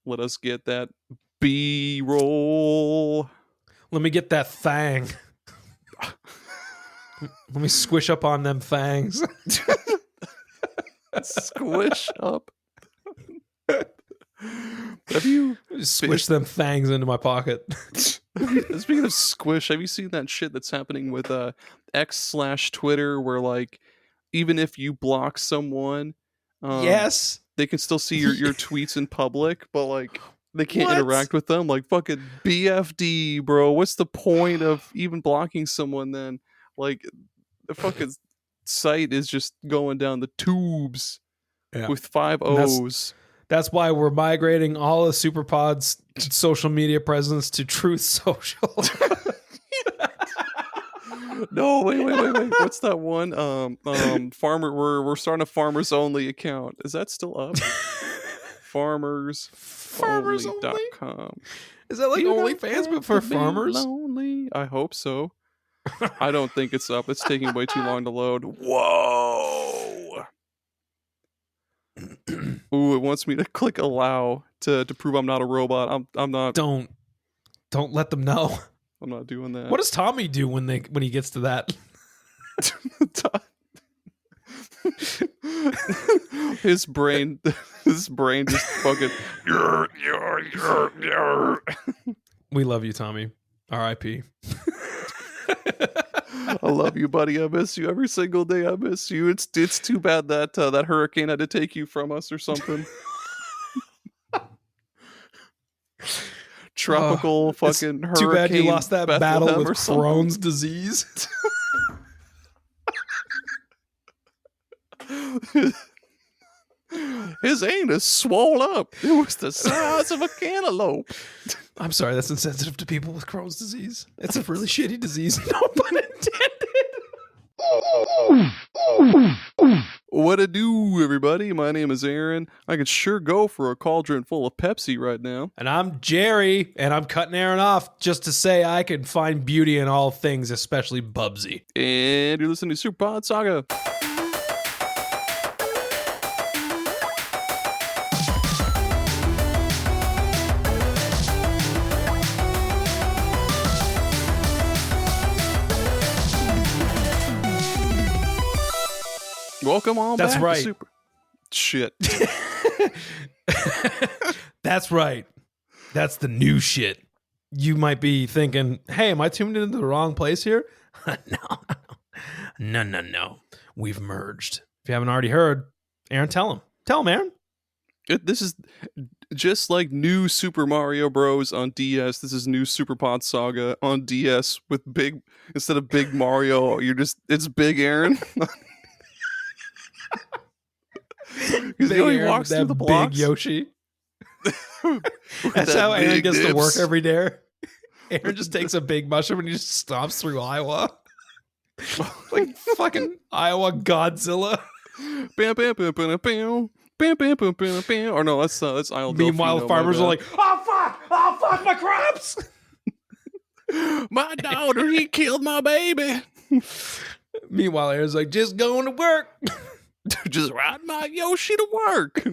Let us get that B-roll. Let me get that fang. Let me squish up on them fangs. Squish up. Have you squish them fangs into my pocket? Speaking of squish, have you seen that shit that's happening with X/Twitter where like even if you block someone, yes, they can still see your tweets in public, but like they can't interact with them? Like fucking BFD, bro. What's the point of even blocking someone then? Like the fucking site is just going down the tubes with 5 O's. That's why we're migrating all of SuperPod's social media presence to Truth Social. No, wait. What's that one? Farmer. We're starting a farmers only account. Is that still up? Farmersonly.com. Is that like OnlyFans but for farmers? Lonely. I hope so. I don't think it's up. It's taking way too long to load. Whoa. Ooh, it wants me to click allow to prove I'm not a robot. I'm not. Don't let them know. I'm not doing that. What does Tommy do when he gets to that? his brain just fucking. We love you, Tommy. R.I.P. I love you, buddy. I miss you every single day. I miss you. It's too bad that that hurricane had to take you from us or something. Tropical fucking hurricane. Too bad you lost that Bethlehem battle with something. Crohn's disease. His anus swole up. It was the size of a cantaloupe. I'm sorry, that's insensitive to people with Crohn's disease. It's a really shitty disease. No pun intended. What it do, everybody? My name is Aaron. I could sure go for a cauldron full of Pepsi right now. And I'm Gerry, and I'm cutting Aaron off just to say I can find beauty in all things, especially Bubsy. And you're listening to SuperPod Saga. Welcome on That's back right. to Super... Shit. That's right. That's the new shit. You might be thinking, hey, am I tuned into the wrong place here? No. We've merged. If you haven't already heard, Aaron, tell him. Tell him, Aaron. This is just like new Super Mario Bros. On DS. This is new SuperPod Saga on DS with big, instead of Big Mario, it's Big Aaron. Because he only walks through the blocks. Big Yoshi. That's how Aaron gets to work every day. Aaron just takes a big mushroom and he just stomps through Iowa. Like fucking Iowa Godzilla. Bam, bam, bam, bam, bam. Bam, bam, bam, bam, bam. Or no, that's Isle Meanwhile, Delfino, farmers are like, oh fuck my crops. My daughter, he killed my baby. Meanwhile, Aaron's like, just going to work. Just ride my Yoshi to work.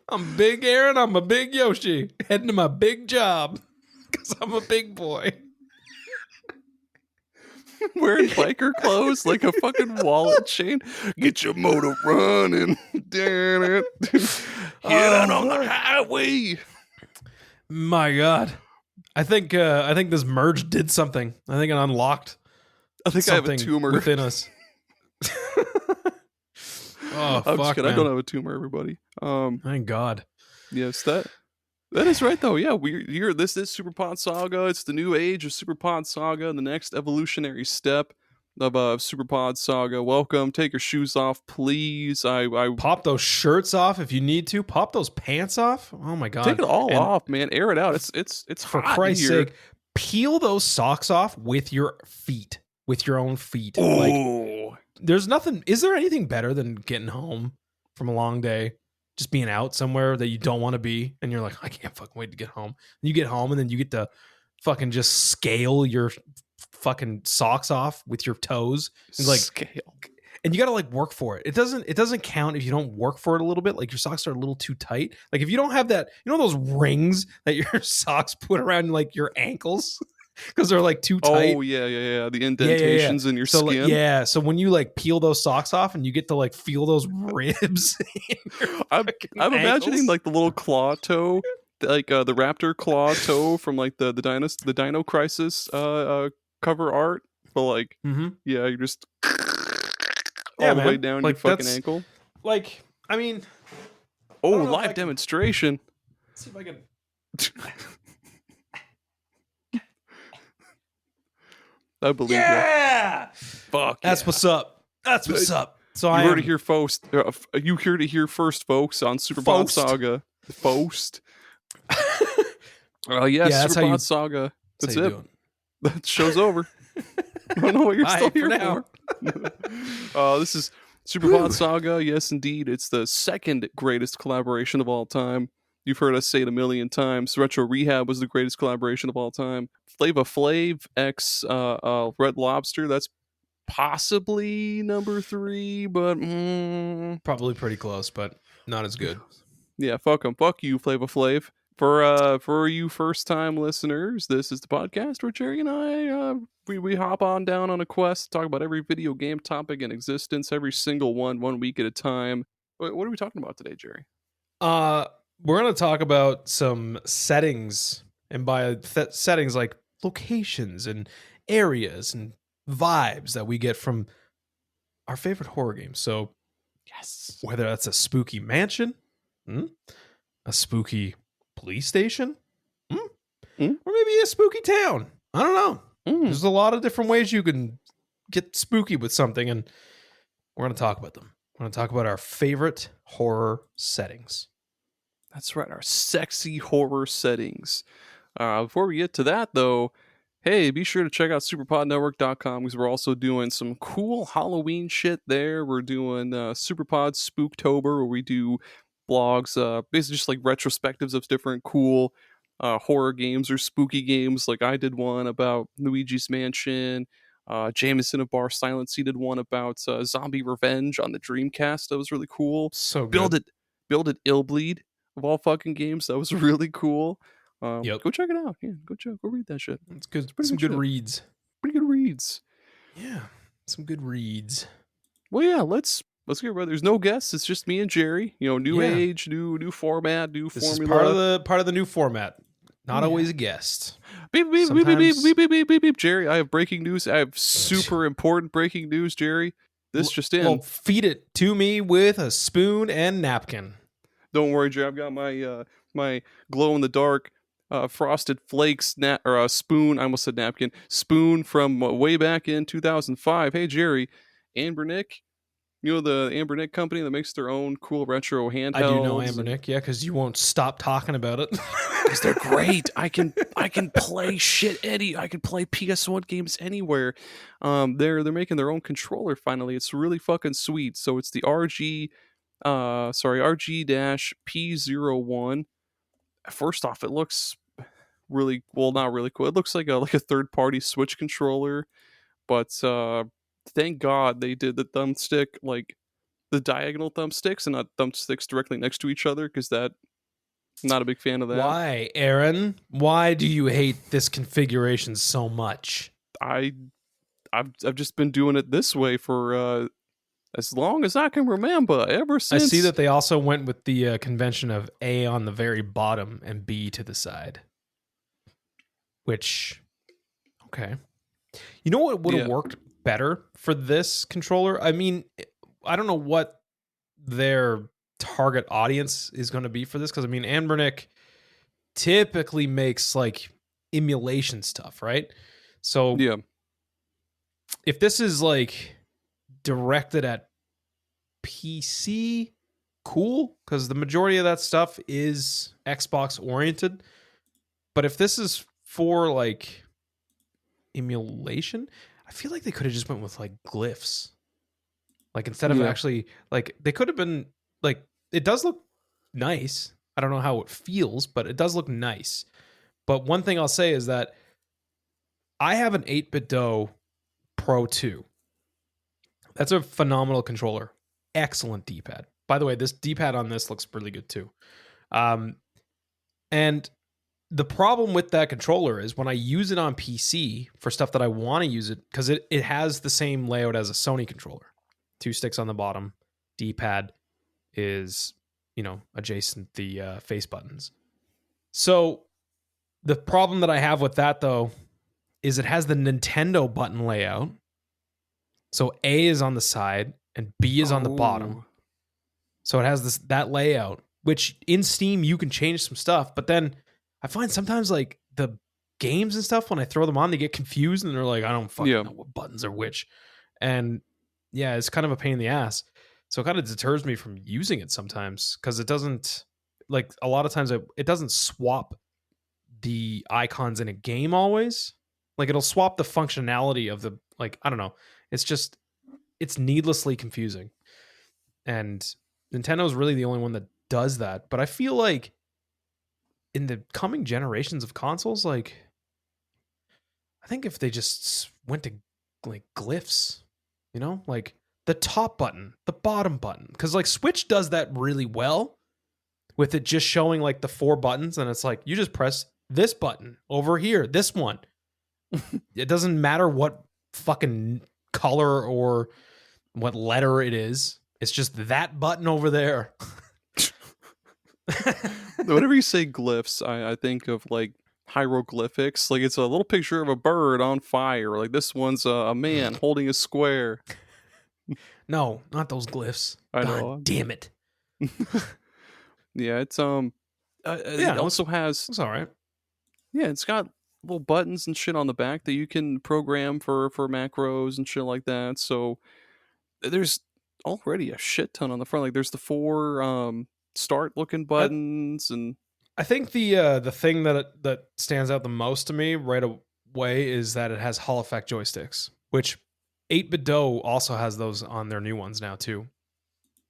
I'm Big Aaron. I'm a big Yoshi. Heading to my big job. Because I'm a big boy. Wearing biker clothes like a fucking wallet chain. Get your motor running. Damn it. Get out on the highway. My God. I think this merge did something. I think it unlocked I have a tumor within us. Oh, I'm fuck, just kidding. man. I don't have a tumor, everybody. Thank God. Yes, that is right though. Yeah, this is SuperPod Saga. It's the new age of SuperPod Saga, the next evolutionary step of SuperPod Saga. Welcome. Take your shoes off, please. I pop those shirts off if you need to. Pop those pants off. Oh my God. Take it all off, man. Air it out. It's for hot Christ's in here. sake. Peel those socks off with your feet. With your own feet. Oh. Like, there's nothing. Is there anything better than getting home from a long day? Just being out somewhere that you don't want to be, and you're like, I can't fucking wait to get home. And you get home, and then you get to fucking just scale your fucking socks off with your toes. It's like scale. and you got to like work for it. It doesn't count if you don't work for it a little bit. Like your socks are a little too tight. Like if you don't have that, you know, those rings that your socks put around like your ankles because they're like too tight. Oh yeah. The indentations in your so, skin. Like, so when you like peel those socks off and you get to like feel those ribs, I'm imagining like the little claw toe, like the raptor claw toe from like the Dino Crisis cover art, but like yeah, you're just all the way down like your fucking ankle. Like, I mean, live demonstration. Let's see if I can. I believe yeah! Fuck. That's what's up. That's what's up. So you heard it here first. You heard it here first, folks, on SuperPod Saga. First. SuperPod Saga. That's it. That show's over. I don't know what you're still here for. This is SuperPod Saga. Yes, indeed. It's the second greatest collaboration of all time. You've heard us say it a million times. Retro Rehab was the greatest collaboration of all time. Flava Flav x Red Lobster. That's possibly number 3, but probably pretty close, but not as good. Yeah, fuck them. Fuck you, Flava Flav. For you first time listeners, this is the podcast where Gerry and I we hop on down on a quest, talk about every video game topic in existence, every single one week at a time. What are we talking about today, Gerry? We're going to talk about some settings, and by settings like locations and areas and vibes that we get from our favorite horror games. So, yes, whether that's a spooky mansion, a spooky police station, or maybe a spooky town. I don't know. There's a lot of different ways you can get spooky with something, and we're going to talk about them. We're going to talk about our favorite horror settings. That's right, our sexy horror settings. Before we get to that, though, hey, be sure to check out superpodnetwork.com because we're also doing some cool Halloween shit there. We're doing Superpod Spooktober, where we do blogs, basically just like retrospectives of different cool horror games or spooky games. Like I did one about Luigi's Mansion. Jameson of Bar Silence, he did one about Zombie Revenge on the Dreamcast. That was really cool. So good. Build it Illbleed of all fucking games. That was really cool. Go check it out. Yeah, go read that shit. It's good. Some good reads. Pretty good reads. Yeah, some good reads. Well, yeah, let's get right. There's no guests. It's just me and Gerry. You know, new age, new format, new formula. Is part of the new format. Not always a guest. Beep, beep, beep, beep, beep, beep, beep, beep, beep, Gerry, I have breaking news. I have super important breaking news, Gerry. This just in. Well, feed it to me with a spoon and napkin. Don't worry, Gerry. I've got my my glow in the dark Frosted Flakes spoon. I almost said napkin. Spoon from way back in 2005. Hey, Gerry, Ambernick. You know the Ambernick company that makes their own cool retro handhelds? I do know Ambernick, yeah, because you won't stop talking about it. Because they're great. I can play shit I can play PS1 games anywhere. They're making their own controller finally. It's really fucking sweet. So it's the RG-P01. First off, it looks really not really cool. It looks like a third-party Switch controller, but thank God they did the thumbstick, like the diagonal thumbsticks and not thumbsticks directly next to each other, because I'm not a big fan of that. Why, Aaron? Why do you hate this configuration so much? I've just been doing it this way for as long as I can remember, ever since. I see that they also went with the convention of A on the very bottom and B to the side. Which, okay. You know what would have worked better for this controller? I mean, I don't know what their target audience is going to be for this, because I mean, Ambernick typically makes like emulation stuff, right? So yeah, if this is like directed at PC, cool, because the majority of that stuff is Xbox oriented. But if this is for like emulation, I feel like they could have just went with like glyphs. Like instead of actually, like they could have been like, it does look nice. I don't know how it feels, but it does look nice. But one thing I'll say is that I have an 8BitDo Pro 2. That's a phenomenal controller. Excellent D-pad. By the way, this D-pad on this looks really good too. And the problem with that controller is when I use it on PC for stuff that I want to use it, because it has the same layout as a Sony controller. 2 sticks on the bottom. D-pad is, adjacent the face buttons. So the problem that I have with that, though, is it has the Nintendo button layout. So A is on the side and B is on the bottom. So it has that layout, which in Steam you can change some stuff. But then I find sometimes like the games and stuff, when I throw them on, they get confused and they're like, I don't fucking know what buttons are which. And yeah, it's kind of a pain in the ass. So it kind of deters me from using it sometimes because it doesn't, like a lot of times it doesn't swap the icons in a game always. Like it'll swap the functionality of the, like, I don't know. It's needlessly confusing. And Nintendo's really the only one that does that. But I feel like in the coming generations of consoles, like, I think if they just went to like glyphs, like the top button, the bottom button, because like Switch does that really well with it just showing like the 4 buttons, and it's like you just press this button over here, this one. It doesn't matter what fucking color or what letter it is. It's just that button over there. Whenever you say glyphs, I think of like hieroglyphics. Like it's a little picture of a bird on fire. Like this one's a man holding a square. No, not those glyphs. I God know. Damn it. Yeah, it's it also has. It's all right. Yeah, it's got little buttons and shit on the back that you can program for macros and shit like that. So there's already a shit ton on the front. Like there's the 4 start looking buttons, and I think the thing that stands out the most to me right away is that it has Hall effect joysticks, which 8BitDo also has those on their new ones now too.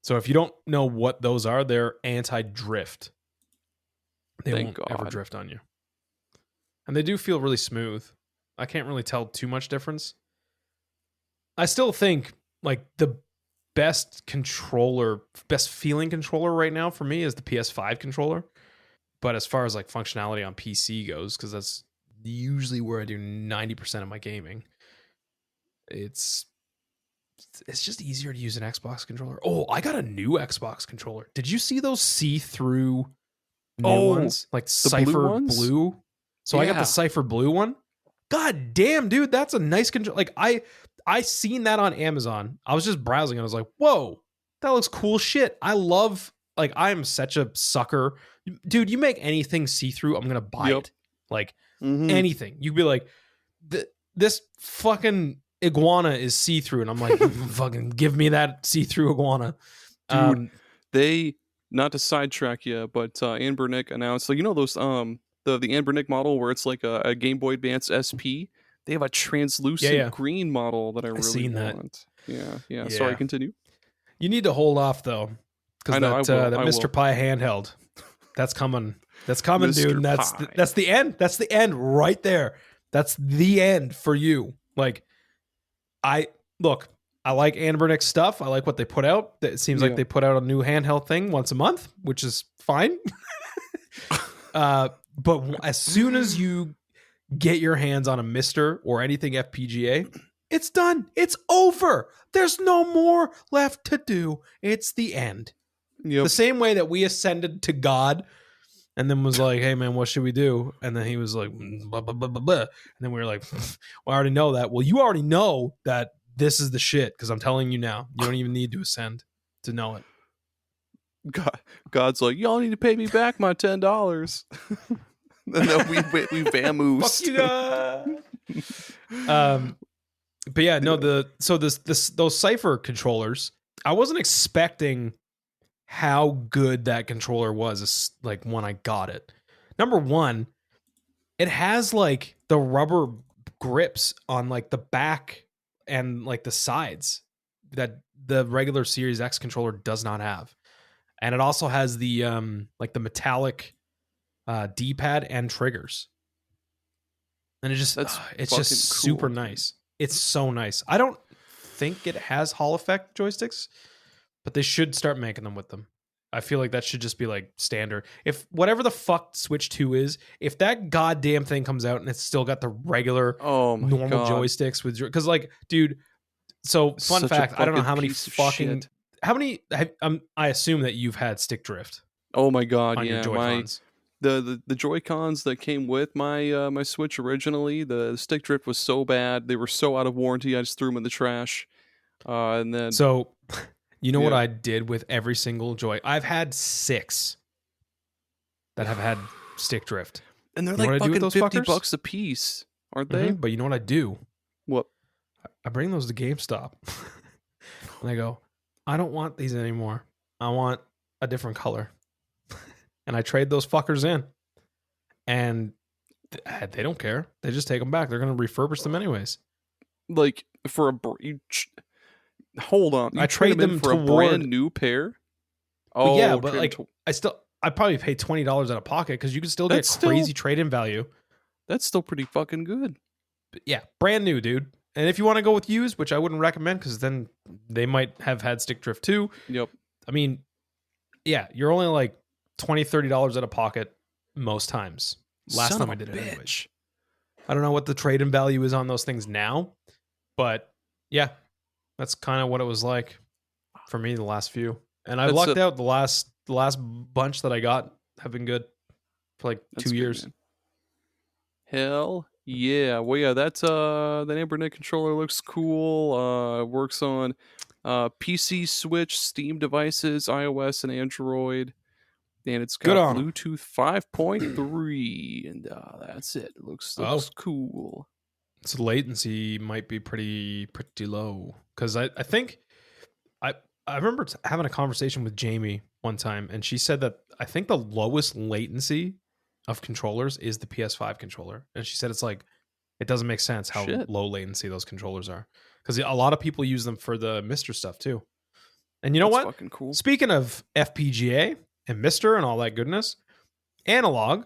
So if you don't know what those are, they're anti-drift. They won't ever drift on you. And they do feel really smooth. I can't really tell too much difference. I still think like the best feeling controller right now for me is the PS5 controller. But as far as like functionality on PC goes, because that's usually where I do 90% of my gaming, it's just easier to use an Xbox controller. Oh, I got a new Xbox controller. Did you see those see-through new ones? Like Cypher Blue? So I got the Cypher Blue one. God damn, dude, that's a nice controller. Like I seen that on Amazon. I was just browsing and I was like, whoa, that looks cool shit. I love, like, I'm such a sucker. Dude, you make anything see-through, I'm going to buy it. Like, anything. You'd be like, this fucking iguana is see-through. And I'm like, fucking give me that see-through iguana. Dude, they, not to sidetrack you, but Anbernic announced, like, those, the Anbernic model where it's like a Game Boy Advance SP. They have a translucent green model that I really want. Yeah. Sorry, continue. You need to hold off though, because that Mr. Pi handheld, that's coming. That's coming, dude. And that's the end. That's the end right there. That's the end for you. Like, I like Anbernic stuff. I like what they put out. It seems like they put out a new handheld thing once a month, which is fine. But as soon as you get your hands on a Mr. or anything FPGA, it's done. It's over. There's no more left to do. It's the end. The same way that we ascended to God and then was like, hey, man, what should we do? And then he was like, blah, blah, blah, blah, blah. And then we were like, well, I already know that. Well, you already know that this is the shit because I'm telling you now. You don't even need to ascend to know it. God's like, y'all need to pay me back my $10. And then we vamoosed. But yeah, no, those Cypher controllers, I wasn't expecting how good that controller was like when I got it. Number one, it has like the rubber grips on like the back and like the sides that the regular Series X controller does not have. And it also has the like the metallic D-pad and triggers. And it's just cool. super nice. It's so nice. I don't think it has Hall effect joysticks, but they should start making them with them. I feel like that should just be like standard. If whatever the fuck Switch 2 is, if that goddamn thing comes out and it's still got the regular normal joysticks with, because like, dude, so fun Such fact, a I don't know how many piece of fucking, shit. how many, I assume that you've had stick drift. Oh my god, on yeah. your Joy-Cons. The Joy-Cons that came with my my Switch originally, the stick drift was so bad. They were so out of warranty, I just threw them in the trash. And then So, you know what I did with every single Joy? I've had 6 that have had stick drift. And they're You know like what I do fucking with those $50 fuckers? a piece, aren't they? But you know what I do? What? I bring those to GameStop. And I go, I don't want these anymore. I want a different color. And I trade those fuckers in. And they don't care. They just take them back. They're going to refurbish them anyways. Like for hold on. You I trade them for a brand new pair? Oh, yeah, but like I probably pay $20 out of pocket because you can still get crazy trade-in value. That's still pretty fucking good. But yeah, brand new, dude. And if you want to go with used, which I wouldn't recommend because then they might have had stick drift too. Yep. I mean, yeah, you're only like $20, $30 out of pocket most times. Last time I did it anyways. I don't know what the trade-in value is on those things now, but yeah, that's kind of what it was like for me the last few. And I lucked out. The last bunch that I got have been good for like 2 years. Man. Hell yeah. Well, yeah, that's the Neighbornet controller looks cool. Works on PC, Switch, Steam devices, iOS and Android. And it's got Bluetooth 5.3, and that's it. It looks cool. So latency might be pretty low because I think I remember having a conversation with Jamie one time, and she said that I think the lowest latency of controllers is the PS5 controller, and she said it's like it doesn't make sense how low latency those controllers are because a lot of people use them for the Mr. stuff too. And you know what? Fucking cool. Speaking of FPGA and Mr. and all that goodness, Analog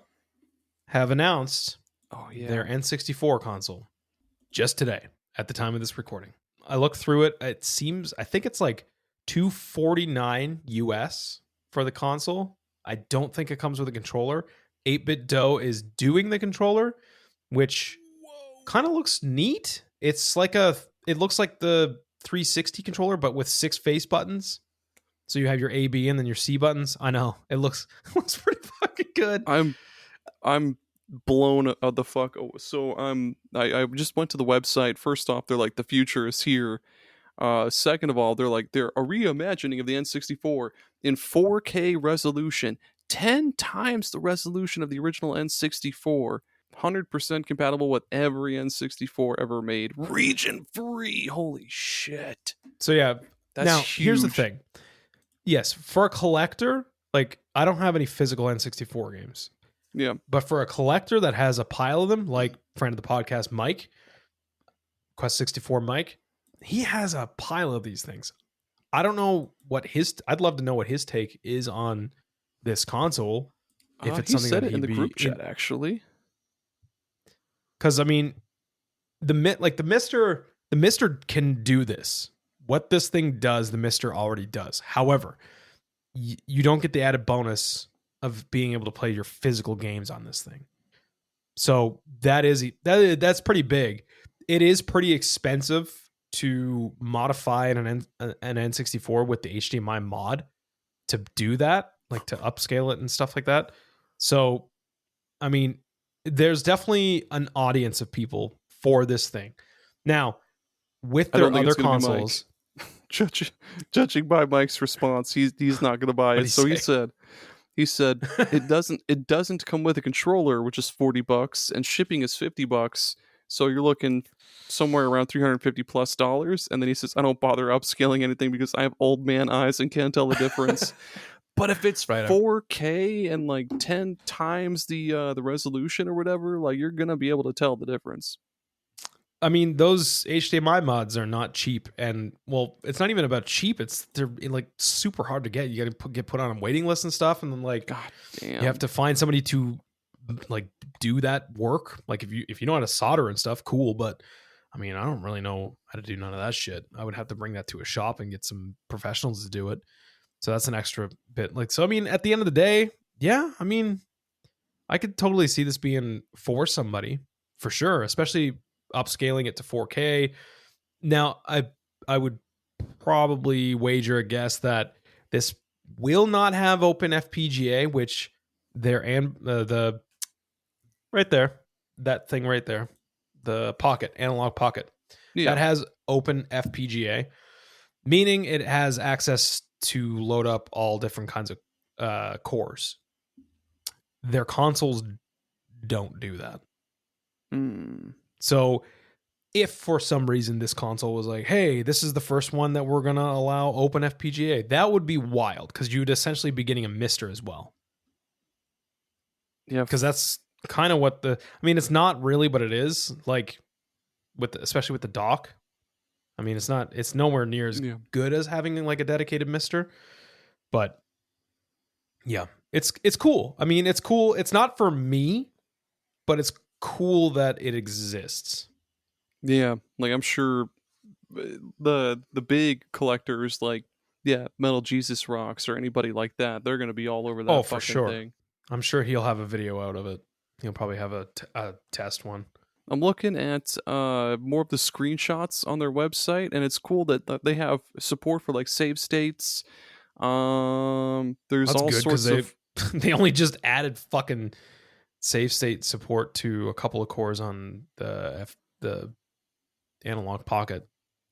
have announced their N64 console just today at the time of this recording. I looked through it. I think it's like $249 US for the console. I don't think it comes with a controller. 8-Bit Dough is doing the controller, which kind of looks neat. It looks like the 360 controller, but with 6 face buttons. So you have your A, B, and then your C buttons. I know it looks pretty fucking good. I'm blown out the fuck. So I just went to the website. First off, they're like the future is here. Second of all, they're a reimagining of the N64 in 4K resolution, 10 times the resolution of the original N64. 100% compatible with every N64 ever made. Region free. Holy shit. So yeah, that's huge. Here's the thing. Yes, for a collector, like I don't have any physical N64 games. Yeah. But for a collector that has a pile of them, like friend of the podcast, Mike, Quest 64 Mike, he has a pile of these things. I don't know what I'd love to know what his take is on this console. If it's something said that it in the group chat, actually. Because I mean, the Mr. can do this. What this thing does, the Mr. already does. However, you don't get the added bonus of being able to play your physical games on this thing. So that's pretty big. It is pretty expensive to modify an N64 with the HDMI mod to do that, like to upscale it and stuff like that. So, I mean, there's definitely an audience of people for this thing. Now, with their other consoles, judging by Mike's response, he's not going to buy it. So he said it doesn't come with a controller, which is $40, and shipping is $50. So you're looking somewhere around $350+. And then he says, I don't bother upscaling anything because I have old man eyes and can't tell the difference. But if it's 4K and like 10 times the resolution or whatever, like you're gonna be able to tell the difference. I mean, those HDMI mods are not cheap, and well, it's not even about cheap. They're like super hard to get. You got to get put on a waiting list and stuff, and then like, God damn, you have to find somebody to like do that work. Like if you know how to solder and stuff, cool. But I mean, I don't really know how to do none of that shit. I would have to bring that to a shop and get some professionals to do it. So that's an extra bit. Like, so I mean, at the end of the day, yeah, I mean, I could totally see this being for somebody for sure, especially upscaling it to 4K. Now, I would probably wager a guess that this will not have open FPGA, which the right there, that thing right there, the pocket, analog pocket, that has open FPGA, meaning it has access to load up all different kinds of cores. Their consoles don't do that. So if for some reason this console was like, hey, this is the first one that we're going to allow open FPGA, that would be wild because you'd essentially be getting a Mister as well. Yeah. Because that's kind of what I mean, it's not really, but it is, like, especially with the dock. I mean, it's nowhere near as good as having like a dedicated Mister, but yeah, it's cool. I mean, it's cool. It's not for me, but it's cool that it exists. Yeah, like I'm sure the big collectors, like Metal Jesus Rocks or anybody like that, they're gonna be all over that for fucking sure. thing. I'm sure he'll have a video out of it. He'll probably have a test one. I'm looking at more of the screenshots on their website, and it's cool that they have support for like save states. There's That's all good, sorts of. They only just added fucking save state support to a couple of cores on the analog pocket,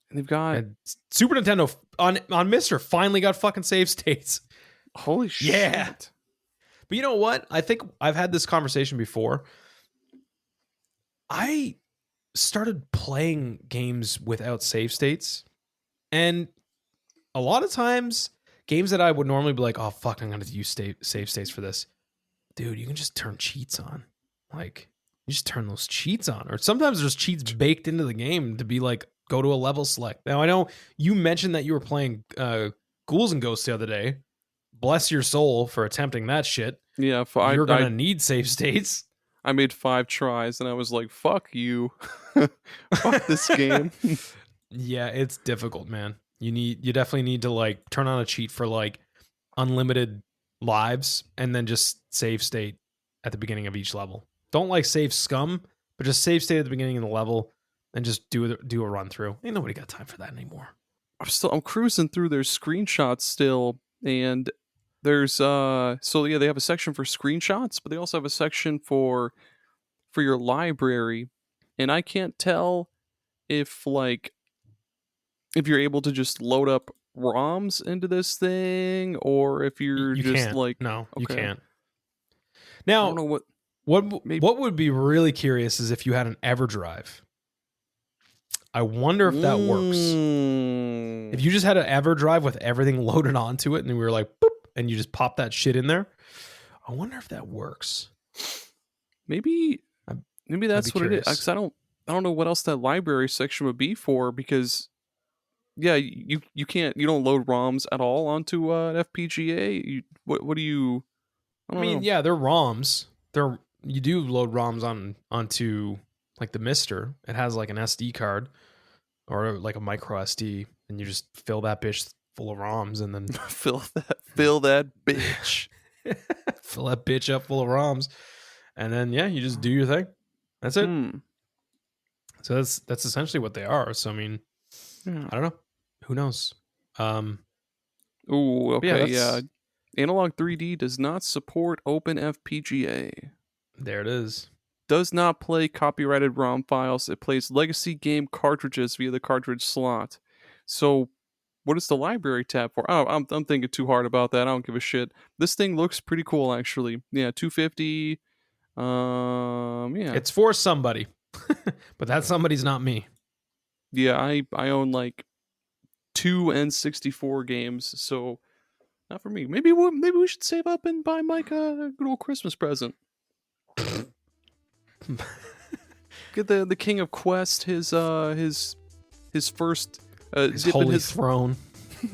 and they've got Super Nintendo on Mister finally got fucking save states. Holy shit! Yeah. But you know what? I think I've had this conversation before. I started playing games without save states, and a lot of times games that I would normally be like, oh fuck, I'm gonna use save states for this. Dude, you can just turn cheats on. Like, you just turn those cheats on. Or sometimes there's cheats baked into the game to be like, go to a level select. Now, I know you mentioned that you were playing Ghouls and Ghosts the other day. Bless your soul for attempting that shit. Yeah, you're going to need save states. I made 5 tries and I was like, fuck you. Fuck this game. Yeah, it's difficult, man. You definitely need to like turn on a cheat for like unlimited lives and then just save state at the beginning of each level. Don't like save scum, but just save state at the beginning of the level and just do a run through. Ain't nobody got time for that anymore. I'm cruising through their screenshots still, and there's they have a section for screenshots, but they also have a section for your library, and I can't tell if you're able to just load up ROMs into this thing, or if you just can't. like no, okay. You can't. Now, I don't know what would be really curious is if you had an EverDrive. I wonder if that works. If you just had an EverDrive with everything loaded onto it, and we were like, boop, and you just pop that shit in there. I wonder if that works. Maybe that's what curious. It is. Because I don't know what else that library section would be for. Because you don't load ROMs at all onto an FPGA. What do you? I mean, yeah, they're ROMs. You do load ROMs onto like the Mister. It has like an SD card or like a micro SD, and you just fill that bitch full of ROMs, and then fill that bitch, fill that bitch up full of ROMs, and then you just do your thing. That's it. So that's essentially what they are. So I mean, I don't know. Who knows? Oh, okay, yeah. Analog 3D does not support Open FPGA. There it is. Does not play copyrighted ROM files. It plays legacy game cartridges via the cartridge slot. So, what is the library tab for? Oh, I'm thinking too hard about that. I don't give a shit. This thing looks pretty cool, actually. Yeah, 250. Yeah. It's for somebody, but that somebody's not me. Yeah, I own like 2 N64 games, so not for me. Maybe we should save up and buy Mike a good old Christmas present. Get the King of Quest his first his holy throne,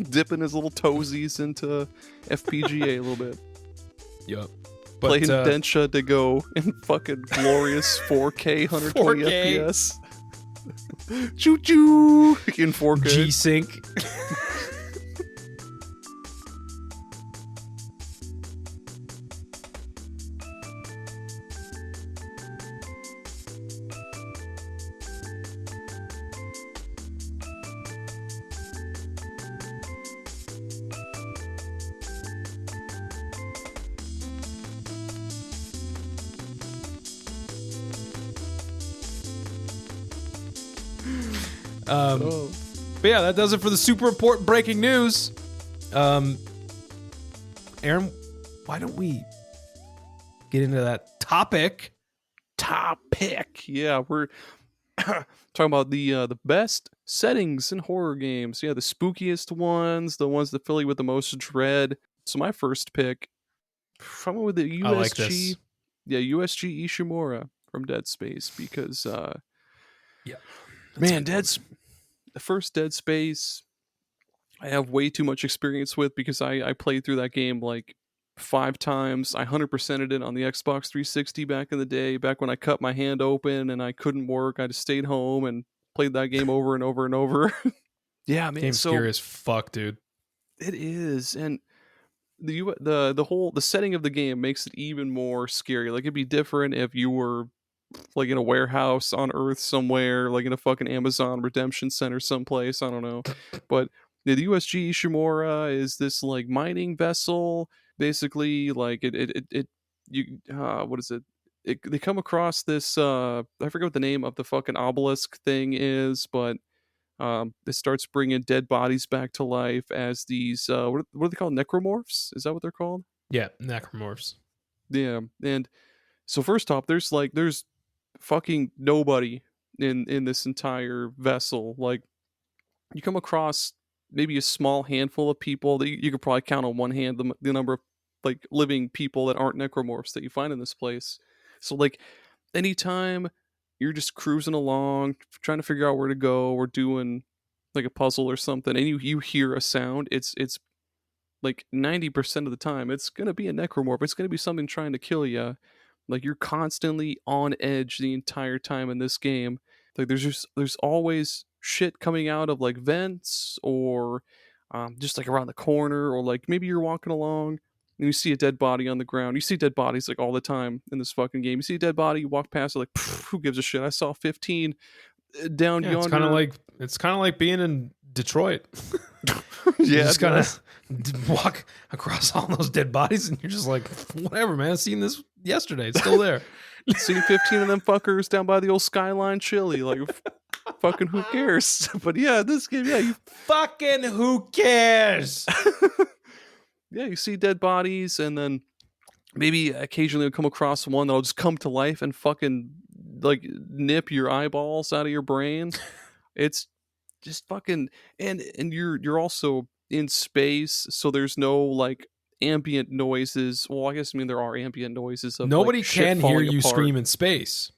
dipping his little toesies into FPGA a little bit. Yep. Playing Densha to go in fucking glorious 4K 120 FPS. Choo choo in 4K. G-Sync. But yeah, that does it for the super important breaking news. Aaron, why don't we get into that topic? Yeah, we're talking about the best settings in horror games. Yeah, the spookiest ones, the ones that fill you with the most dread. So my first pick, from with the USG. I like this. Yeah, USG Ishimura from Dead Space, because Yeah, man, the first Dead Space, I have way too much experience with, because I played through that game like 5 times. I 100%ed it on the Xbox 360 back in the day, back when I cut my hand open and I couldn't work. I just stayed home and played that game over and over and over. Yeah, man, game's scary as fuck, dude. It is, and the setting of the game makes it even more scary. Like, it'd be different if you were like in a warehouse on Earth somewhere, like in a fucking Amazon redemption center someplace. I don't know. But the USG Ishimura is this like mining vessel, basically. Like what is it? They come across this I forget what the name of the fucking obelisk thing is, but it starts bringing dead bodies back to life as these what are they called, necromorphs? Is that what they're called? Yeah, necromorphs. Yeah. And so first off, there's fucking nobody in this entire vessel. Like, you come across maybe a small handful of people that you could probably count on one hand the number of like living people that aren't necromorphs that you find in this place. So like, anytime you're just cruising along trying to figure out where to go, or doing like a puzzle or something, and you hear a sound, it's like 90% of the time it's gonna be a necromorph. It's gonna be something trying to kill you. Like, you're constantly on edge the entire time in this game. Like, there's always shit coming out of like vents, or just like around the corner, or like maybe you're walking along and you see a dead body on the ground. You see dead bodies like all the time in this fucking game. You see a dead body, you walk past it like, who gives a shit? I saw 15 down yonder. It's kind of like being in Detroit. Yeah, you just gotta walk across all those dead bodies, and you're just like, whatever, man. I seen this yesterday. It's still there. Seen 15 of them fuckers down by the old Skyline Chili. Like, fucking who cares? But yeah, this game, yeah, you fucking who cares? Yeah, you see dead bodies, and then maybe occasionally you'll come across one that'll just come to life and fucking like nip your eyeballs out of your brain. It's just fucking, and you're also in space, so there's no like ambient noises. Well, I guess, I mean, there are ambient noises of nobody like, shit can hear falling you apart. scream in space.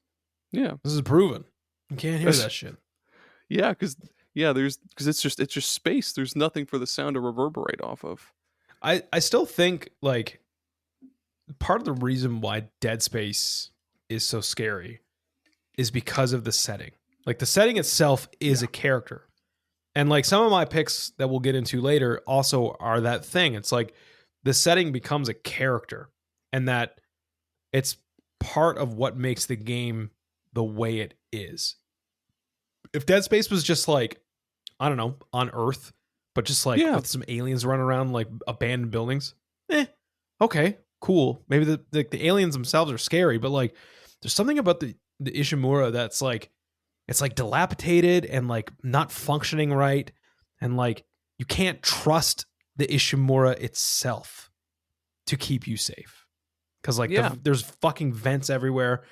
Yeah, this is proven. You can't hear that shit. Yeah, because it's just space. There's nothing for the sound to reverberate off of. I still think like part of the reason why Dead Space is so scary is because of the setting. Like, the setting itself is a character. And like, some of my picks that we'll get into later also are that thing. It's like the setting becomes a character, and that it's part of what makes the game the way it is. If Dead Space was just like, I don't know, on Earth, but just like with some aliens running around like abandoned buildings, okay, cool. Maybe the aliens themselves are scary, but like, there's something about the Ishimura that's like, it's like dilapidated and like not functioning right, and like you can't trust the Ishimura itself to keep you safe, because like there's fucking vents everywhere,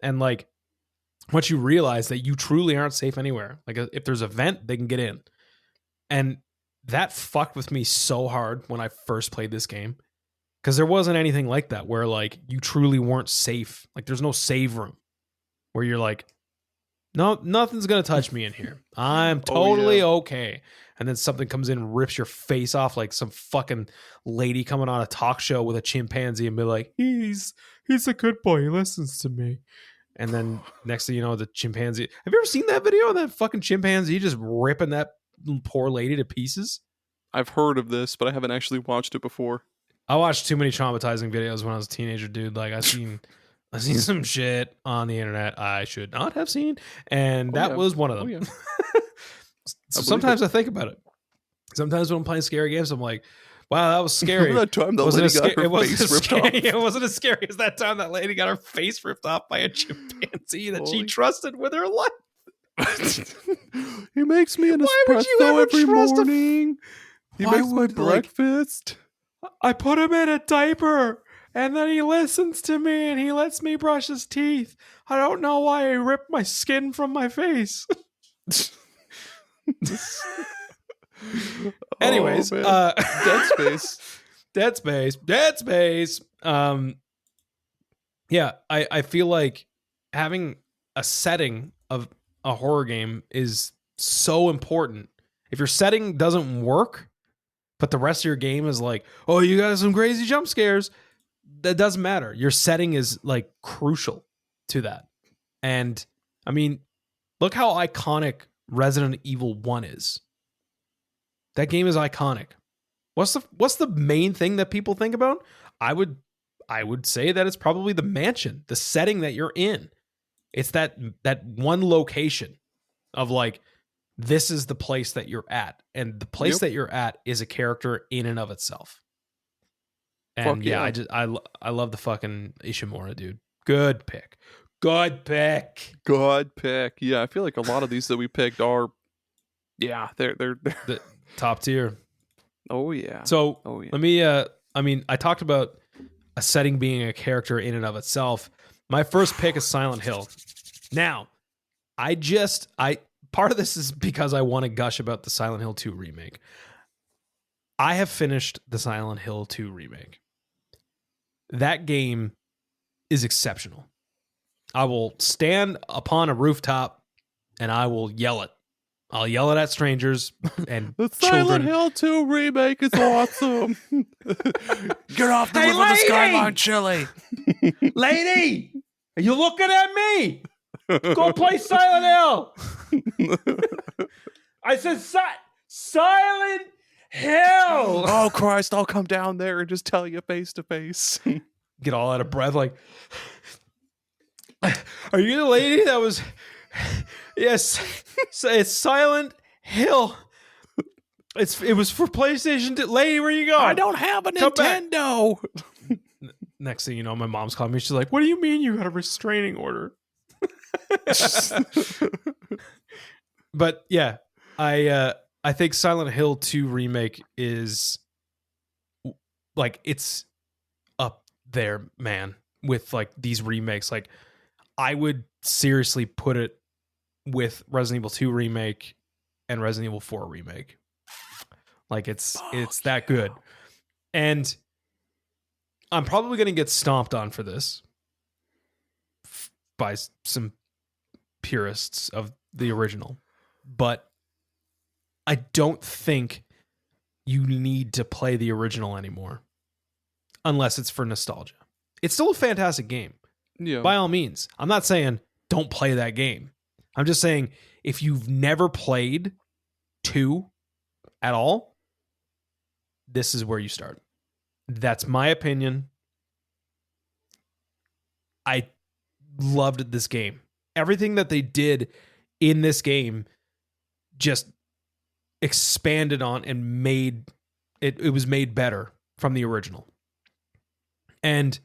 and like once you realize that you truly aren't safe anywhere, like if there's a vent, they can get in. And that fucked with me so hard when I first played this game, because there wasn't anything like that where like you truly weren't safe. Like, there's no save room where you're like, no, nothing's gonna touch me in here. I'm totally okay. And then something comes in and rips your face off, like some fucking lady coming on a talk show with a chimpanzee and be like, he's a good boy, he listens to me. And then next thing you know, the chimpanzee. Have you ever seen that video of that fucking chimpanzee just ripping that poor lady to pieces? I've heard of this, but I haven't actually watched it before. I watched too many traumatizing videos when I was a teenager, dude. Like I've seen some shit on the internet I should not have seen, and that was one of them. So sometimes I think about it. Sometimes when I'm playing scary games, I'm like, wow, that was scary. Remember that time that lady got her face ripped off? It wasn't as scary as that time that lady got her face ripped off by a chimpanzee that she trusted with her life. He makes me an espresso every morning. He makes my breakfast. I put him in a diaper, and then he listens to me, and he lets me brush his teeth. I don't know why he ripped my skin from my face. Anyways, Dead Space. Yeah, I feel like having a setting of a horror game is so important. If your setting doesn't work, but the rest of your game is like, oh, you got some crazy jump scares, that doesn't matter. Your setting is like crucial to that. And I mean, look how iconic Resident Evil 1 is. That game is iconic. What's the main thing that people think about? I would say that it's probably the mansion, the setting that you're in. It's that one location of like, this is the place that you're at, and the place that you're at is a character in and of itself. And I love the fucking Ishimura, dude. Good pick. Yeah, I feel like a lot of these that we picked are, they're the top tier. Oh yeah. So let me. I talked about a setting being a character in and of itself. My first pick is Silent Hill. Now, part of this is because I want to gush about the Silent Hill 2 remake. I have finished the Silent Hill 2 remake. That game is exceptional. I will stand upon a rooftop and I will yell it. I'll yell it at strangers and the children. Silent Hill 2 remake is awesome. Get off the roof of the Skyline Chili. Lady, are you looking at me? Go play Silent Hill. I said Silent Hill. Oh Christ, I'll come down there and just tell you face to face. Get all out of breath like, are you the lady that was... Yes, it's Silent Hill. It was for PlayStation 2. Lady, where you going? I don't have a Nintendo. Next thing you know, my mom's calling me. She's like, what do you mean you got a restraining order? But yeah, I think Silent Hill 2 remake is like, it's up there, man, with like these remakes. Like, I would seriously put it with Resident Evil 2 remake and Resident Evil 4 remake. Like it's that good. And I'm probably going to get stomped on for this by some purists of the original. But I don't think you need to play the original anymore unless it's for nostalgia. It's still a fantastic game. Yeah. By all means. I'm not saying don't play that game. I'm just saying if you've never played 2 at all, this is where you start. That's my opinion. I loved this game. Everything that they did in this game just expanded on and made it was made better from the original. And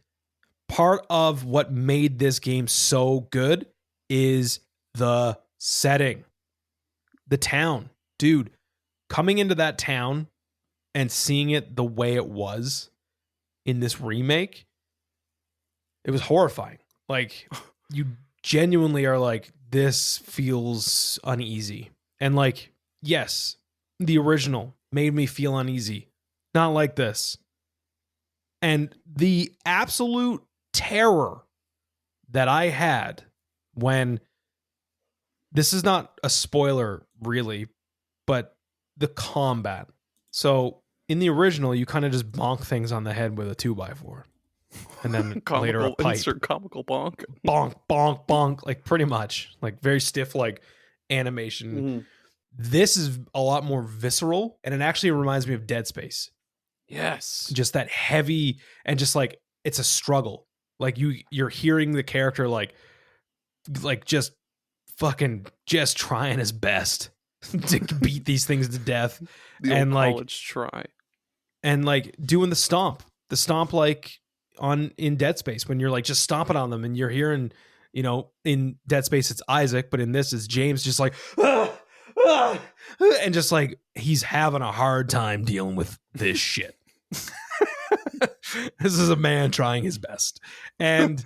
part of what made this game so good is the setting. The town. Dude, coming into that town and seeing it the way it was in this remake, it was horrifying. Like, you genuinely are like, this feels uneasy. And like, yes, the original made me feel uneasy. Not like this. And the absolute terror that I had when, this is not a spoiler really, but the combat. So in the original, you kind of just bonk things on the head with a 2x4. and then comical, later a pipe. insert comical bonk. Bonk, bonk, bonk, like pretty much, like very stiff, like animation. Mm-hmm. This is a lot more visceral, and it actually reminds me of Dead Space. Yes, Just that heavy, and just like it's a struggle. Like you're hearing the character like just fucking just trying his best to beat these things to death, the and old like college try, and like doing the stomp like in Dead Space when you're like just stomping on them, and you're hearing, you know, in Dead Space it's Isaac, but in this is James just like and just like he's having a hard time dealing with this shit. This is a man trying his best. And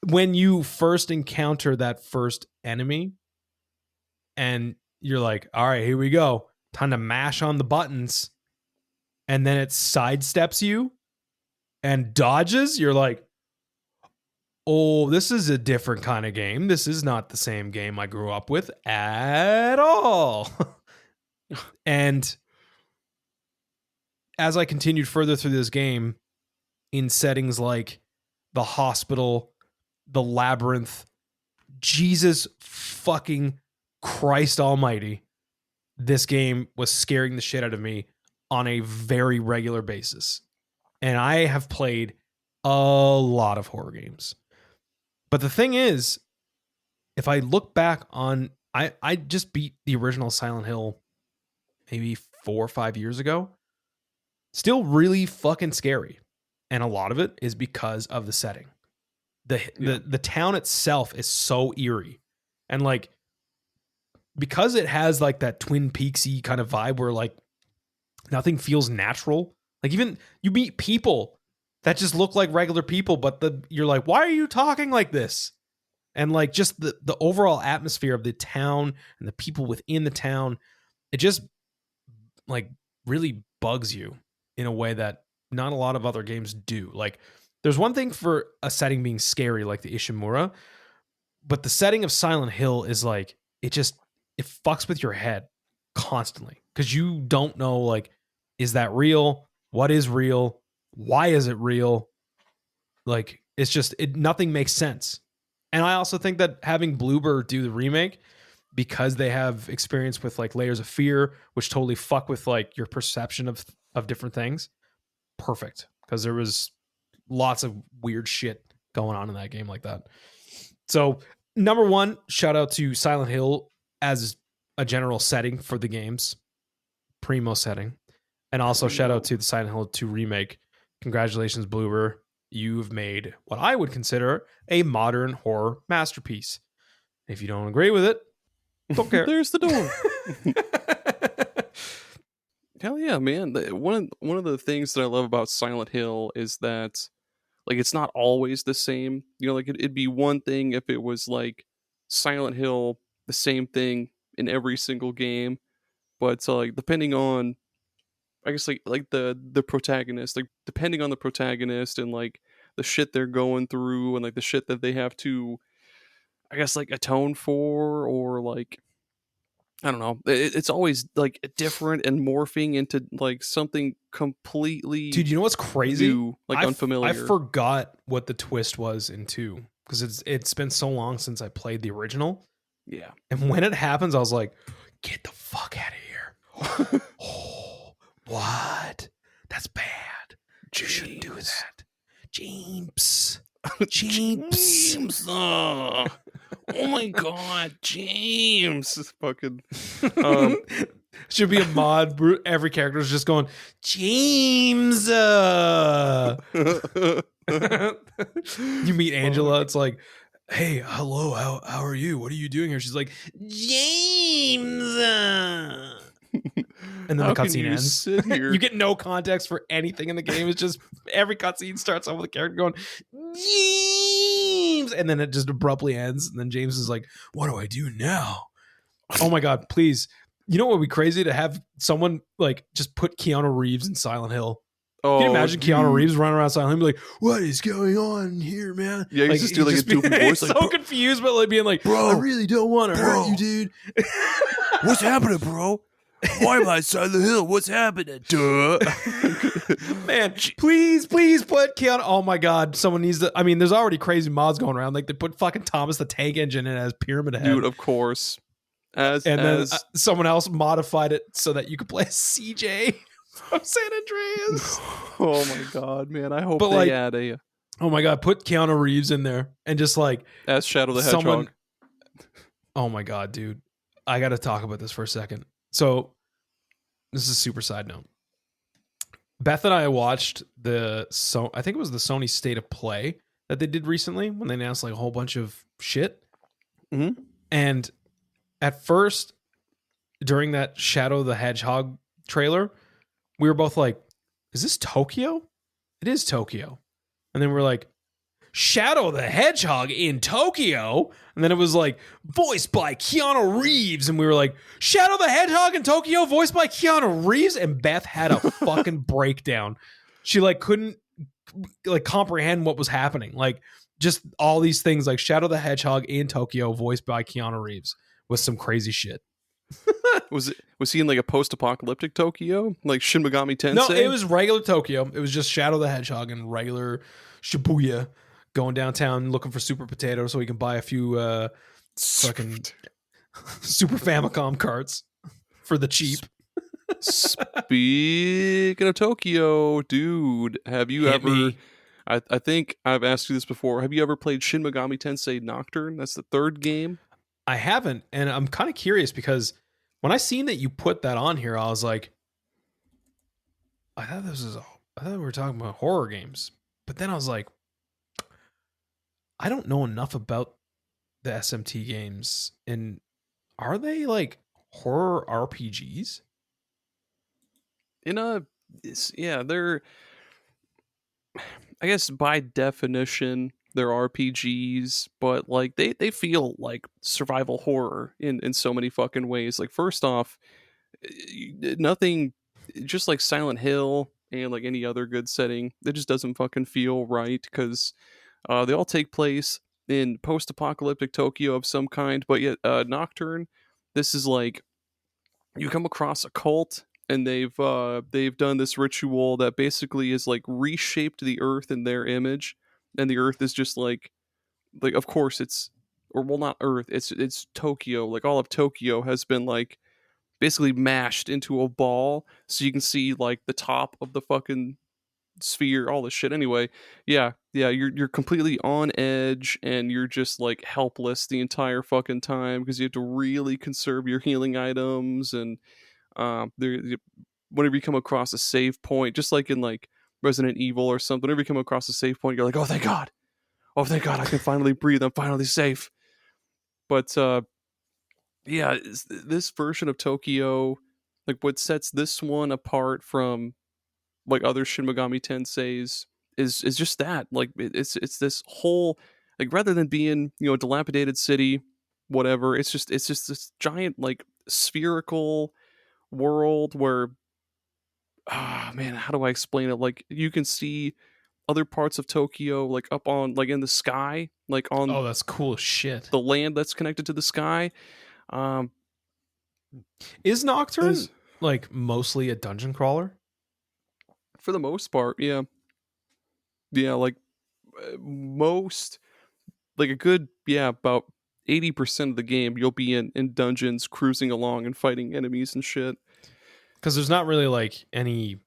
when you first encounter that first enemy and you're like, all right, here we go, time to mash on the buttons, and then it sidesteps you and dodges, you're like, oh, this is a different kind of game. This is not the same game I grew up with at all. And as I continued further through this game, in settings like the hospital, the labyrinth, Jesus fucking Christ almighty, this game was scaring the shit out of me on a very regular basis. And I have played a lot of horror games. But the thing is, if I look back on, I just beat the original Silent Hill maybe 4 or 5 years ago. Still really fucking scary. And a lot of it is because of the setting. The town itself is so eerie. And like, because it has like that Twin Peaksy kind of vibe where like nothing feels natural. Like even you meet people that just look like regular people, but you're like, why are you talking like this? And like just the overall atmosphere of the town and the people within the town, it just like really bugs you in a way that not a lot of other games do. Like there's one thing for a setting being scary like the Ishimura, but the setting of Silent Hill is like, it fucks with your head constantly because you don't know, like, is that real? What is real? Why is it real? Like, it's just, nothing makes sense. And I also think that having Bloober do the remake, because they have experience with like layers of fear, which totally fuck with like your perception of different things. Perfect. Because there was lots of weird shit going on in that game like that. So number one, shout out to Silent Hill as a general setting for the games. Primo setting. And also shout out to the Silent Hill 2 remake. Congratulations, Bloober. You've made what I would consider a modern horror masterpiece. If you don't agree with it, don't care. There's the door. Hell yeah, man. One of the things that I love about Silent Hill is that like it's not always the same. You know, like it'd be one thing if it was like Silent Hill, the same thing in every single game. But like depending on, I guess like the protagonist, like depending on the protagonist and like the shit they're going through and like the shit that they have to, I guess, like atone for, or like, I don't know. It's always like different and morphing into like something completely, dude, you know what's crazy? New, like unfamiliar. I forgot what the twist was in 2 because it's been so long since I played the original. Yeah. And when it happens, I was like, get the fuck out of here. Oh, what? That's bad. You shouldn't do that. James. James. Oh my god, James. Fucking should be a mod. Every character is just going, James. You meet Angela, it's like, hey, hello, how are you? What are you doing here? She's like, James. And then the cutscene ends. You get no context for anything in the game. It's just every cutscene starts off with a character going, James, and then it just abruptly ends. And then James is like, what do I do now? Oh my god, please. You know what would be crazy to have someone like just put Keanu Reeves in Silent Hill. Oh, can you imagine Keanu Reeves running around Silent Hill and be like, what is going on here, man? Yeah, like, just do like a goofy voice. Like, so confused, but like being like, bro, I really don't want to hurt you, dude. What's happening, bro? Why am I Silent Hill? What's happening? Duh. Man, please put Keanu. Oh my God, someone needs to. I mean, there's already crazy mods going around. Like they put fucking Thomas the Tank Engine in as Pyramid Head, Dude. Of course. Then someone else modified it so that you could play CJ from San Andreas. Oh my God, man! I hope they add a. Oh my God, put Keanu Reeves in there and just like as Shadow the Hedgehog. Oh my God, dude! I got to talk about this for a second. So, this is a super side note. Beth and I watched I think it was the Sony State of Play that they did recently when they announced like a whole bunch of shit. Mm-hmm. And at first, during that Shadow the Hedgehog trailer, we were both like, "Is this Tokyo?" It is Tokyo. And then we're like, Shadow the Hedgehog in Tokyo? And then it was like, voiced by Keanu Reeves. And we were like, Shadow the Hedgehog in Tokyo, voiced by Keanu Reeves? And Beth had a fucking breakdown. She like couldn't like comprehend what was happening. Like just all these things like Shadow the Hedgehog in Tokyo, voiced by Keanu Reeves, was some crazy shit. Was he in like a post-apocalyptic Tokyo, like Shin Megami Tensei? No, it was regular Tokyo. It was just Shadow the Hedgehog in regular Shibuya, going downtown looking for Super Potato so he can buy a few fucking Super Famicom carts for the cheap. Speaking of Tokyo, dude, have you ever? I think I've asked you this before. Have you ever played Shin Megami Tensei Nocturne? That's the third game. I haven't, and I'm kind of curious because when I seen that you put that on here, I was like, I thought we were talking about horror games, but then I was like, I don't know enough about the SMT games, and are they like horror RPGs? They're. I guess by definition they're RPGs, but like they feel like survival horror in so many fucking ways. Like first off, nothing, just like Silent Hill and like any other good setting, it just doesn't fucking feel right because they all take place in post-apocalyptic Tokyo of some kind. But yet, Nocturne, this is like you come across a cult and they've done this ritual that basically is like reshaped the earth in their image, and the earth is just like of course it's, or well, not earth, it's Tokyo. Like all of Tokyo has been like basically mashed into a ball so you can see like the top of the fucking sphere, all this shit. Anyway, you're completely on edge and you're just like helpless the entire fucking time because you have to really conserve your healing items. And whenever you come across a save point, just like in like Resident Evil or something, whenever you come across a save point, you're like, oh thank God, I can finally breathe, I'm finally safe. But this version of Tokyo, like what sets this one apart from like other Shin Megami Tenseis is just that, like it's this whole, like rather than being, you know, a dilapidated city, whatever, it's just this giant like spherical world where, man, how do I explain it? Like you can see other parts of Tokyo like up on, like in the sky, like on, oh, that's cool as shit, the land that's connected to the sky. Is Nocturne like mostly a dungeon crawler? For the most part, yeah, like most, like a good, about 80% of the game you'll be in dungeons, cruising along and fighting enemies and shit. Because there's not really like any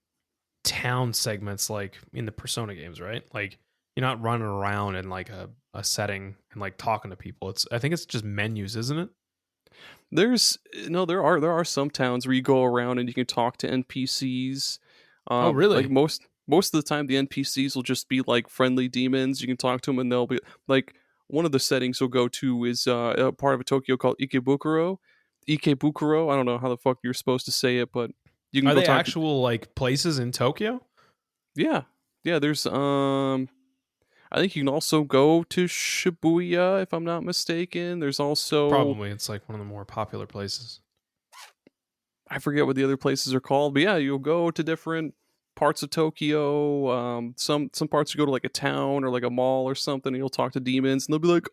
town segments like in the Persona games, right? Like you're not running around in like a setting and like talking to people. I think it's just menus, isn't it? There are some towns where you go around and you can talk to NPCs. Oh, really? Like most of the time, the NPCs will just be like friendly demons. You can talk to them, and they'll be like, one of the settings you'll go to is a part of a Tokyo called Ikebukuro. I don't know how the fuck you're supposed to say it, but you can. Are go they talk actual like places in Tokyo? Yeah. There's I think you can also go to Shibuya if I'm not mistaken. There's also probably, it's like one of the more popular places. I forget what the other places are called, but yeah, you'll go to different parts of Tokyo. Some parts you go to like a town or like a mall or something, and you'll talk to demons, and they'll be like,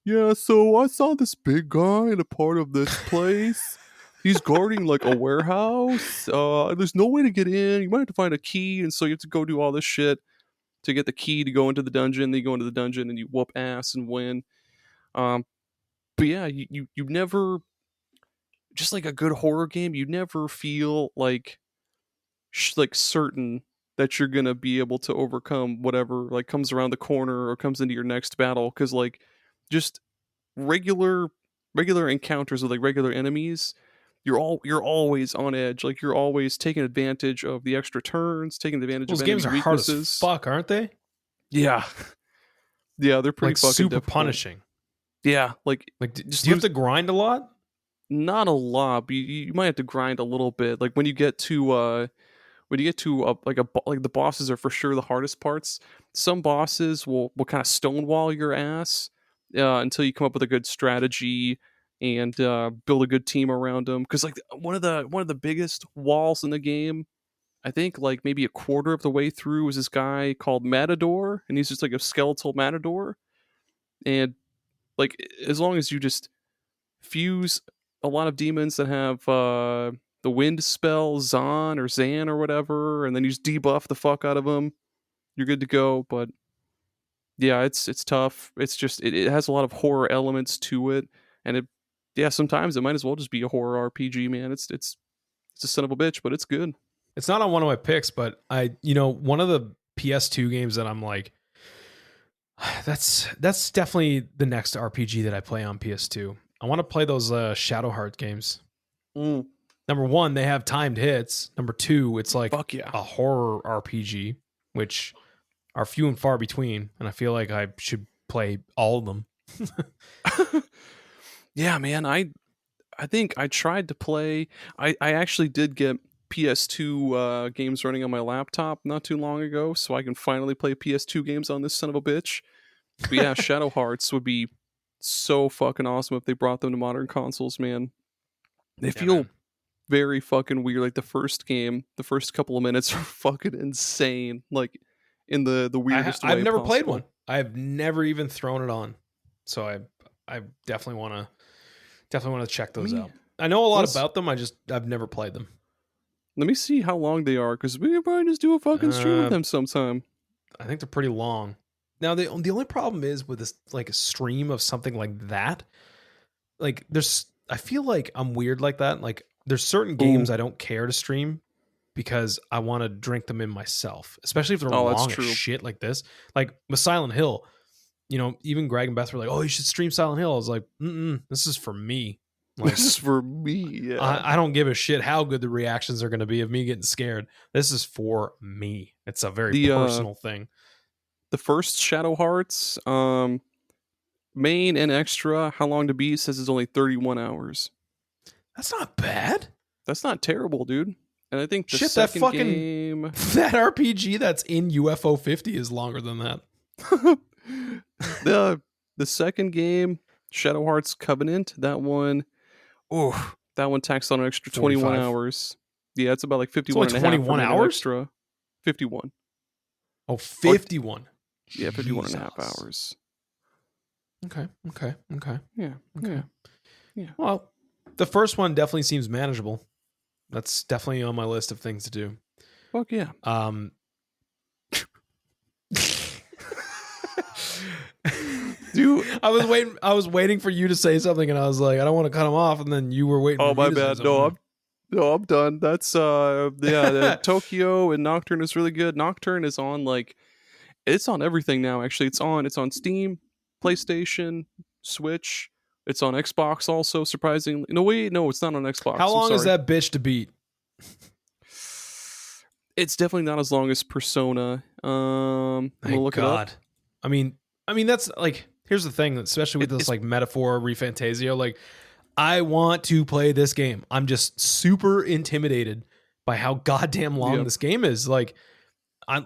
yeah, so I saw this big guy in a part of this place. he's guarding like a warehouse. There's no way to get in. You might have to find a key, and so you have to go do all this shit to get the key to go into the dungeon. Then you go into the dungeon and you whoop ass and win. But yeah, you never, just like a good horror game, you never feel like like certain that you're gonna be able to overcome whatever like comes around the corner or comes into your next battle, because like just regular encounters with like regular enemies, you're always on edge. Like you're always taking advantage of the extra turns, taking advantage Those of games enemy are hard weaknesses. as fuck, aren't they? Yeah. Yeah, they're pretty like fucking super difficult. punishing. Yeah, like do you have to grind a lot? Not a lot, but you might have to grind a little bit. Like when you get to like the bosses are for sure the hardest parts. Some bosses will kind of stonewall your ass until you come up with a good strategy and build a good team around them. Because like one of the biggest walls in the game, I think like maybe a quarter of the way through, is this guy called Matador, and he's just like a skeletal matador. And like as long as you just fuse a lot of demons that have the wind spell Zan or Zan or whatever, and then you just debuff the fuck out of them, you're good to go. But yeah, it's tough. It's just it has a lot of horror elements to it, and sometimes it might as well just be a horror RPG, man. It's a son of a bitch, but it's good. It's not on one of my picks, but one of the PS2 games that I'm like, that's definitely the next RPG that I play on PS2. I want to play those Shadowheart games. Number one, they have timed hits. Number two, it's like a horror RPG, which are few and far between, and I feel like I should play all of them. Yeah, man. I think I tried to play. I actually did get PS2 games running on my laptop not too long ago, so I can finally play PS2 games on this son of a bitch. But yeah, Shadow Hearts would be so fucking awesome if they brought them to modern consoles, man. They feel very fucking weird. Like the first game, the first couple of minutes are fucking insane. Like in the weirdest way I've never possible. played one. I've never even thrown it on. So I definitely want to check those out. I know a lot about them. I've never played them. Let me see how long they are, because we can probably just do a fucking stream with them sometime. I think they're pretty long. Now the only problem is with this, like a stream of something like that. Like I feel like I'm weird like that. Like there's certain games I don't care to stream because I want to drink them in myself, especially if they're long as shit like this. Like with Silent Hill, even Greg and Beth were like, "Oh, you should stream Silent Hill." I was like, "This is for me. Like, this is for me." Yeah, I don't give a shit how good the reactions are going to be of me getting scared. This is for me. It's a very personal thing. The first Shadow Hearts, main and extra, how long to beat says it's only 31 hours. That's not bad. That's not terrible, dude. And I think the shit, second that fucking game, that RPG that's in UFO 50 is longer than that. the second game, Shadow Hearts Covenant, that one taxed on an extra 21 hours. Yeah, it's about like 51 and a half. 21 hours? Extra. 51. Oh, 51. Yeah, 51 and a half hours. Okay. Yeah. Well, the first one definitely seems manageable. That's definitely on my list of things to do. Fuck yeah. Dude, I was waiting for you to say something, and I was like, I don't want to cut him off, and then you were waiting. Oh, my bad. No, I'm done. That's Tokyo and Nocturne is really good. Nocturne is on it's on everything now. Actually, it's on Steam, PlayStation, Switch. It's on Xbox also. Surprisingly, no, it's not on Xbox. How long is that bitch to beat? It's definitely not as long as Persona. I'm gonna look it up. I mean, that's like, here's the thing, especially with this like metaphor ReFantasio, like I want to play this game. I'm just super intimidated by how goddamn long this game is. Like, I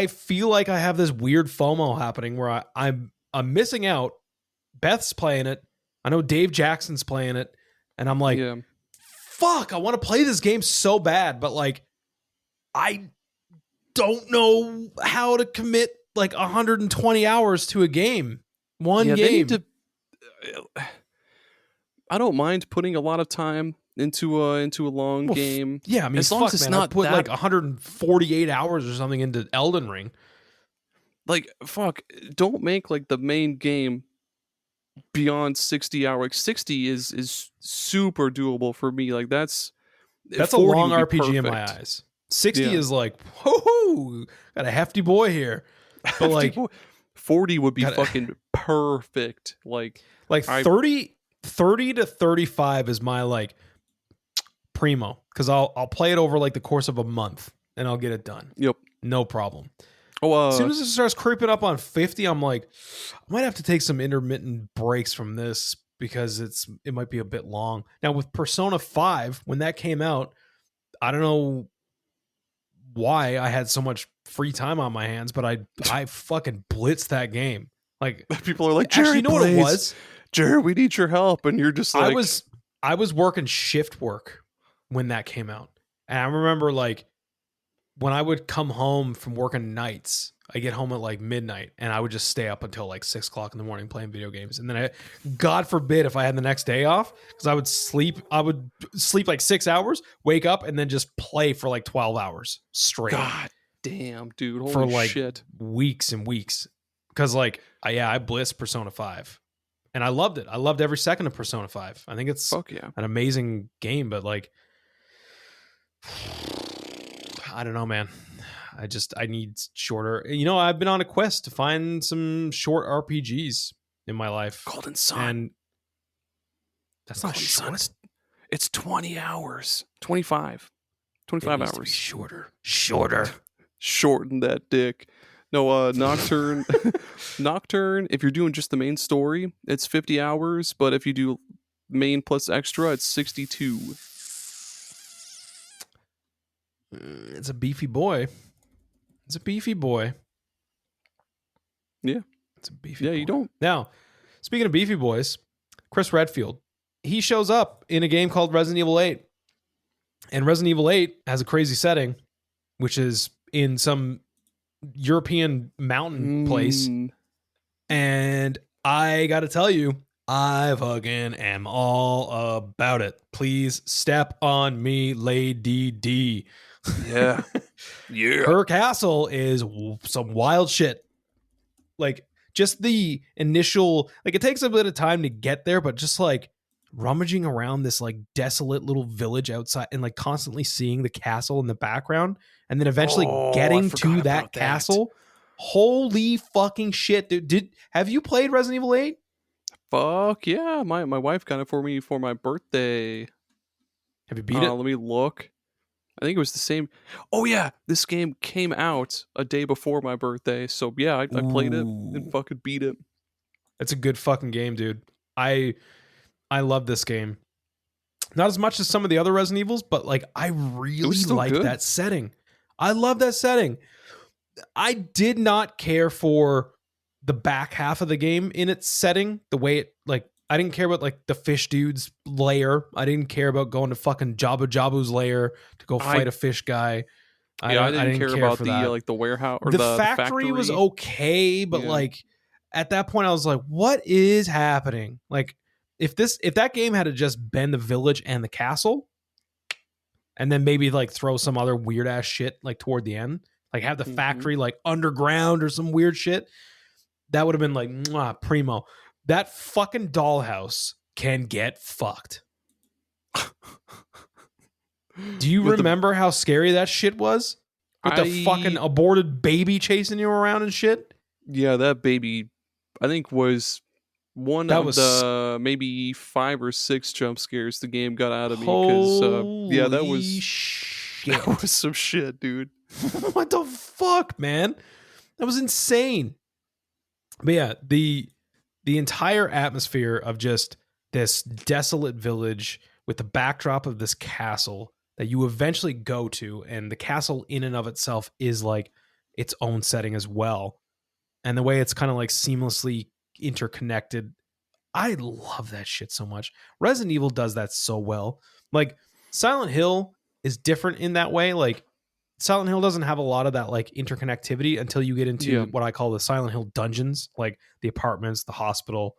feel like I have this weird FOMO happening where I'm missing out. Beth's playing it. I know Dave Jackson's playing it. And I'm like, fuck, I want to play this game so bad, but like, I don't know how to commit like 120 hours to a game. One game. I don't mind putting a lot of time into a long game. Yeah, I mean, as long as it's not I put that, like 148 hours or something into Elden Ring. Like, fuck, don't make like the main game beyond 60 hours. Like 60 is super doable for me. Like that's a long RPG in my eyes. 60 is like, whoo, got a hefty boy here. But like 40 would be fucking perfect. Like 30 to 35 is my like primo, because I'll play it over like the course of a month and I'll get it done. Yep, no problem. As soon as it starts creeping up on 50, I'm like, I might have to take some intermittent breaks from this because it might be a bit long. Now with Persona 5, when that came out, I don't know why I had so much free time on my hands, but I fucking blitzed that game. Like, people are like, Gerry, actually, you know what it was? Gerry, we need your help, and you're just like, I was working shift work when that came out, and I remember like when I would come home from working nights, I get home at like midnight, and I would just stay up until like 6 o'clock in the morning playing video games. And then God forbid if I had the next day off, because I would sleep like 6 hours, wake up, and then just play for like 12 hours straight. God damn, dude. Holy for like shit. Weeks and weeks. Because like, I blitzed Persona 5. And I loved it. I loved every second of Persona 5. I think it's an amazing game, but like, I don't know, man. I need shorter. You know, I've been on a quest to find some short RPGs in my life. Golden Sun. And that's not short. It's 20 hours. 25. 25 hours. To be shorter. Shorten that dick. No, Nocturne. Nocturne, if you're doing just the main story, it's 50 hours. But if you do main plus extra, it's 62. It's a beefy boy. Yeah. It's a beefy boy. You don't. Now, speaking of beefy boys, Chris Redfield, he shows up in a game called Resident Evil 8. And Resident Evil 8 has a crazy setting, which is in some European mountain place. And I got to tell you, I fucking am all about it. Please step on me, Lady D. Yeah. Her castle is some wild shit. Like, just the initial, like, it takes a bit of time to get there, but just like rummaging around this like desolate little village outside and like constantly seeing the castle in the background and then eventually getting to that castle. Holy fucking shit, dude. Have you played Resident Evil 8? Fuck yeah. My wife got it for me for my birthday. Have you beat it? Let me look. I think it was the same. Oh yeah, this game came out a day before my birthday. So yeah, I played it and fucking beat it. It's a good fucking game, dude. I love this game. Not as much as some of the other Resident Evils, but like I really like that setting. I love that setting. I did not care for the back half of the game in its setting, the way it like. I didn't care about like the fish dude's lair. I didn't care about going to fucking Jabba Jabu's lair to go fight a fish guy. I didn't care about the like the warehouse or the factory was okay, but like at that point I was like, what is happening? Like if that game had to just been the village and the castle, and then maybe like throw some other weird ass shit like toward the end, like have the factory like underground or some weird shit, that would have been like primo. That fucking dollhouse can get fucked. Do you remember how scary that shit was? With the fucking aborted baby chasing you around and shit? Yeah, that baby, I think, was one of the maybe 5 or 6 jump scares the game got out of me. Because, that was some shit, dude. What the fuck, man? That was insane. But yeah, the entire atmosphere of just this desolate village with the backdrop of this castle that you eventually go to, and the castle in and of itself is like its own setting as well. And the way it's kind of like seamlessly interconnected. I love that shit so much. Resident Evil does that so well. Like Silent Hill is different in that way. Like Silent Hill doesn't have a lot of that like interconnectivity until you get into what I call the Silent Hill dungeons, like the apartments, the hospital,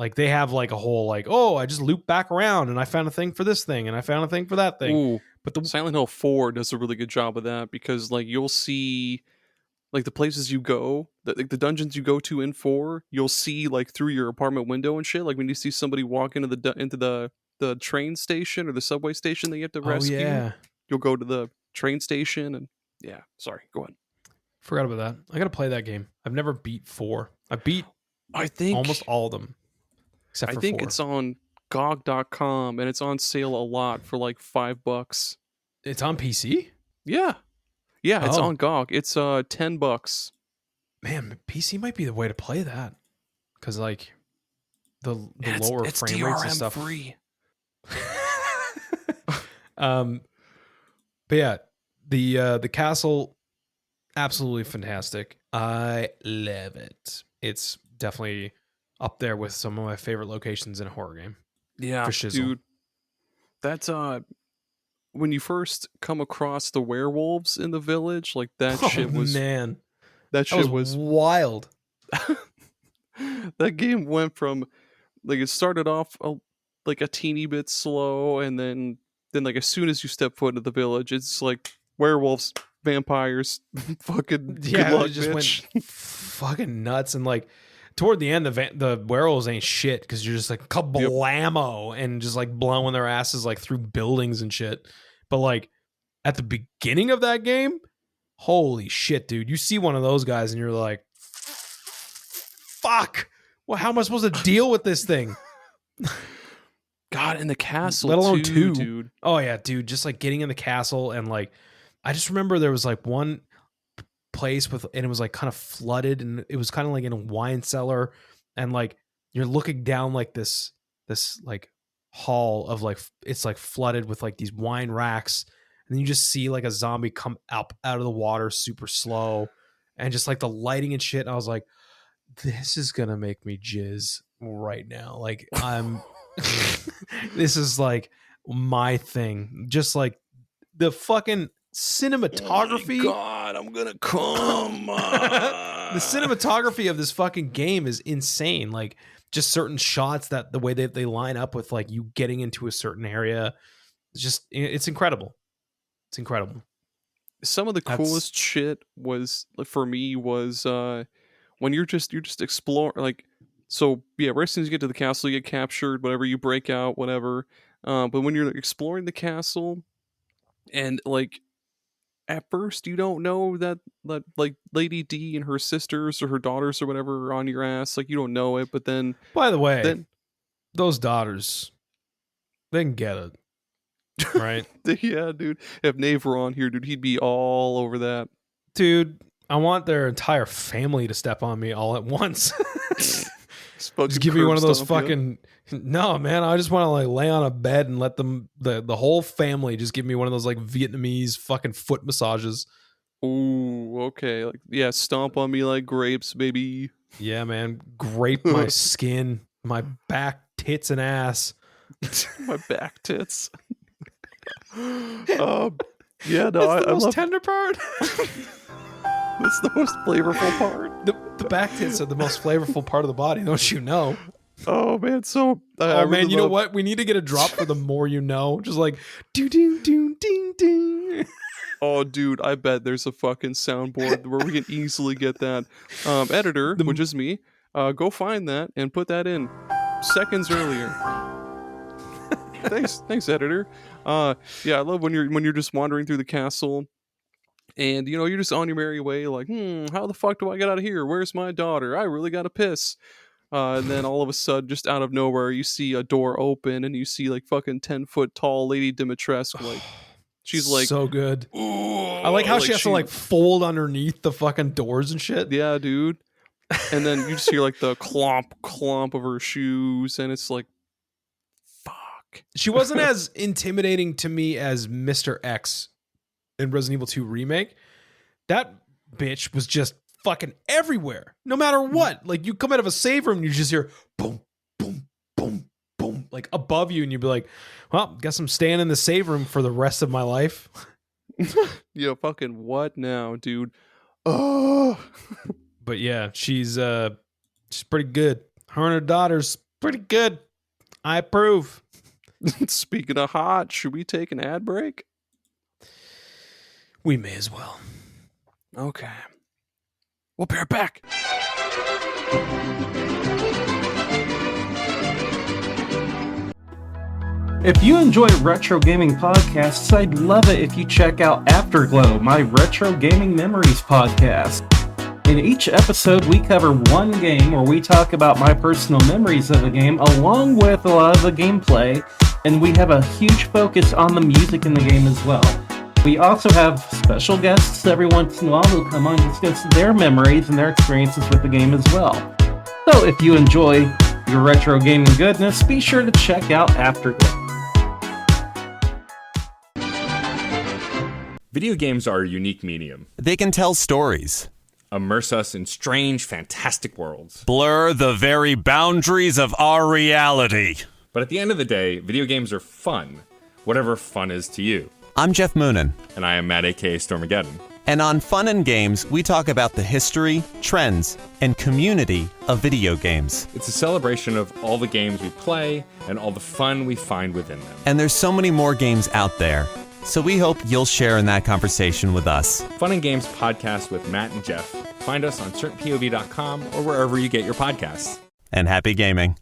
Like they have like a whole like, oh, I just loop back around and I found a thing for this thing and I found a thing for that thing. Ooh, But the Silent Hill 4 does a really good job of that because like you'll see like the places you go, the dungeons you go to in 4, you'll see like through your apartment window and shit. Like when you see somebody walk into the train station or the subway station that you have to rescue, you'll go to the train station and yeah. Sorry, go ahead. Forgot about that. I gotta play that game. I've never beat 4. I think almost all of them. Except for 4. It's on GOG.com and it's on sale a lot for like $5. It's on PC? Yeah. Yeah, it's on GOG. It's $10. Man, PC might be the way to play that. Cause like the lower frame rates and stuff. Free. But yeah, the castle, absolutely fantastic. I love it. It's definitely up there with some of my favorite locations in a horror game. Yeah, for shizzle. Dude. That's when you first come across the werewolves in the village, like that shit was that shit was wild. That game went from like it started off like a teeny bit slow, and then like as soon as you step foot into the village, it's like werewolves, vampires, fucking good luck, it just bitch. went fucking nuts. And like toward the end, the werewolves ain't shit because you're just like kablammo and just like blowing their asses like through buildings and shit. But like at the beginning of that game, holy shit, dude! You see one of those guys and you're like, "Fuck! Well, how am I supposed to deal with this thing?" God, in the castle, let alone too, 2, dude. Oh yeah, dude! Just like getting in the castle and like, I just remember there was like one place and it was like kind of flooded and it was kind of like in a wine cellar, and like you're looking down like this like hall of like it's like flooded with like these wine racks, and then you just see like a zombie come up out of the water super slow, and just like the lighting and shit. And I was like, this is gonna make me jizz right now. Like I'm this is like my thing. Just like the fucking cinematography. Oh my God, I'm gonna come. The cinematography of this fucking game is insane. Like just certain shots, that the way that they line up with like you getting into a certain area, it's incredible. It's incredible. Some of the coolest shit was for me was when you're just exploring, like, so yeah, right as soon as you get to the castle, you get captured, whatever, you break out, whatever. But when you're exploring the castle, and like at first you don't know that like Lady D and her sisters or her daughters or whatever are on your ass, like you don't know it, but then by the way, those daughters, they can get it. Right? Yeah, dude. If Nave were on here, dude, he'd be all over that. Dude, I want their entire family to step on me all at once. Just give me one of those fucking... No, man, I just want to like lay on a bed and let them, the whole family, just give me one of those like Vietnamese fucking foot massages. Ooh, okay. Like, yeah, stomp on me like grapes, baby. Yeah, man. Grape my skin, my back, tits, and ass. My back tits. Yeah, no, that's the most tender part. That's the most flavorful part. The back tits are the most flavorful part of the body, don't you know? Oh man, so I really you know what? We need to get a drop for the more you know. Just like do ding ding ding ding. Oh, dude, I bet there's a fucking soundboard where we can easily get that. Editor, which is me, go find that and put that in seconds earlier. Thanks, editor. Yeah, I love when you're just wandering through the castle, and you know you're just on your merry way, like, how the fuck do I get out of here? Where's my daughter? I really gotta piss. And then all of a sudden, just out of nowhere, you see a door open, and you see like fucking 10-foot tall Lady Dimitrescu. Like, she's like so good. Ooh, I like how she has to like fold underneath the fucking doors and shit. Yeah, dude. And then you just hear like the clomp of her shoes, and it's like, fuck. She wasn't as intimidating to me as Mr. X in Resident Evil 2 Remake. That bitch was just fucking everywhere, no matter what. Like, you come out of a save room and you just hear boom, boom, boom, boom, like above you, and you'd be like, well, guess I'm staying in the save room for the rest of my life. Yeah, fucking what now, dude? Oh. But yeah, she's pretty good. Her and her daughters Pretty good. I approve. Speaking of hot, should we take an ad break? We may as well. Okay. We'll be right back. If you enjoy retro gaming podcasts, I'd love it if you check out Afterglow, my retro gaming memories podcast. In each episode, we cover one game where we talk about my personal memories of the game, along with a lot of the gameplay, and we have a huge focus on the music in the game as well. We also have special guests every once in a while who come on and discuss their memories and their experiences with the game as well. So if you enjoy your retro gaming goodness, be sure to check out Afterglow. Video games are a unique medium. They can tell stories, Immerse us in strange, fantastic worlds. blur the very boundaries of our reality. But at the end of the day, video games are fun. Whatever fun is to you. I'm Jeff Moonen, And I am Matt, aka Stormageddon. and on Fun and Games, we talk about the history, trends, and community of video games. It's a celebration of all the games we play and all the fun we find within them. And there's so many more games out there, so we hope you'll share in that conversation with us. Fun and Games podcast with Matt and Jeff. Find us on certainpov.com or wherever you get your podcasts. And happy gaming.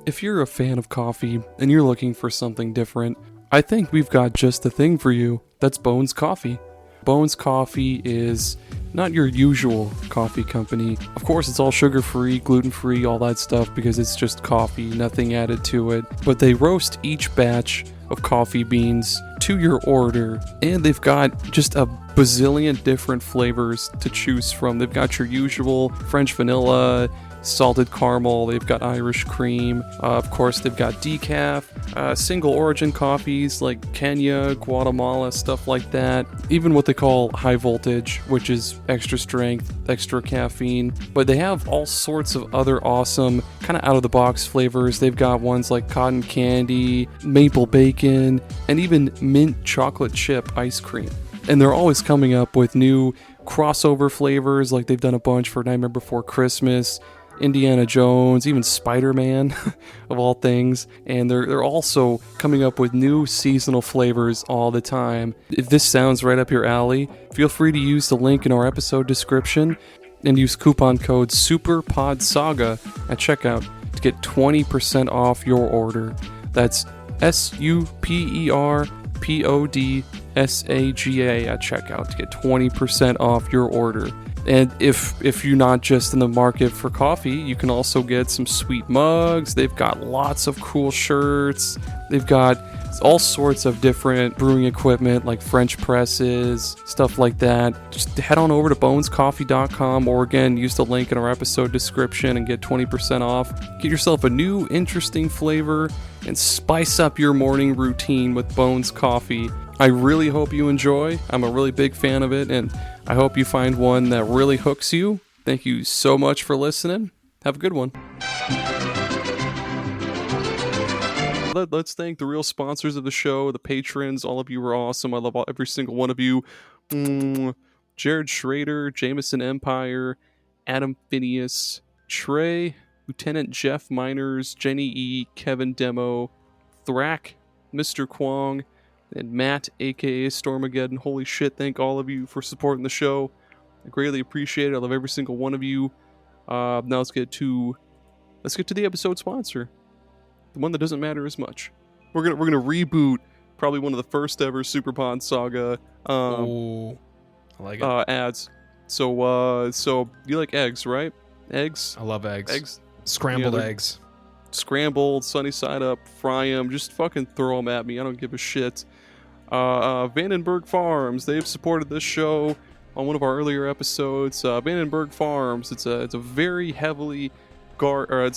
If you're a fan of coffee and you're looking for something different, I think we've got just the thing for you. That's Bones Coffee. Bones Coffee is not your usual coffee company. Of course, it's all sugar-free, gluten-free, all that stuff, because it's just coffee, nothing added to it. But they roast each batch of coffee beans to your order, and they've got just a bazillion different flavors to choose from. They've got your usual French vanilla, salted caramel, they've got Irish cream, of course they've got decaf, single origin coffees like Kenya, Guatemala, stuff like that, even what they call high voltage, which is extra strength, extra caffeine. But they have all sorts of other awesome kind of out of the box flavors. They've got ones like cotton candy, maple bacon, and even mint chocolate chip ice cream. And they're always coming up with new crossover flavors, like they've done a bunch for Nightmare Before Christmas, Indiana Jones, even Spider-Man, of all things. And they're also coming up with new seasonal flavors all the time. If this sounds right up your alley, feel free to use the link in our episode description and use coupon code SUPERPOD SAGA at checkout to get 20% off your order. That's SUPERPOD SAGA at checkout to get 20% off your order. And if you're not just in the market for coffee, you can also get some sweet mugs. They've got lots of cool shirts. They've got all sorts of different brewing equipment like French presses, stuff like that. Just head on over to bonescoffee.com, or again, use the link in our episode description and get 20% off. Get yourself a new interesting flavor and spice up your morning routine with Bones Coffee. I really hope you enjoy. I'm a really big fan of it, and I hope you find one that really hooks you. Thank you so much for listening. Have a good one. Let's thank the real sponsors of the show, the patrons. All of you are awesome. I love every single one of you. Jared Schrader, Jameson Empire, Adam Phineas, Trey, Lieutenant Jeff Miners, Jenny E, Kevin Demo, Thrak, Mr.Quang, and Matt, aka Stormageddon. Holy shit, thank all of you for supporting the show. I greatly appreciate it. I love every single one of you. Now let's get to the episode sponsor. The one that doesn't matter as much. We're gonna reboot probably one of the first ever SuperPod Saga I like it. ads. So you like eggs, right? Eggs? I love eggs. Eggs. Scrambled Yeah, eggs. Scrambled, sunny side up, fry them, just fucking throw them at me. I don't give a shit. Vandenberg Farms, they've supported this show on one of our earlier episodes. Vandenberg Farms, they're very heavily guarded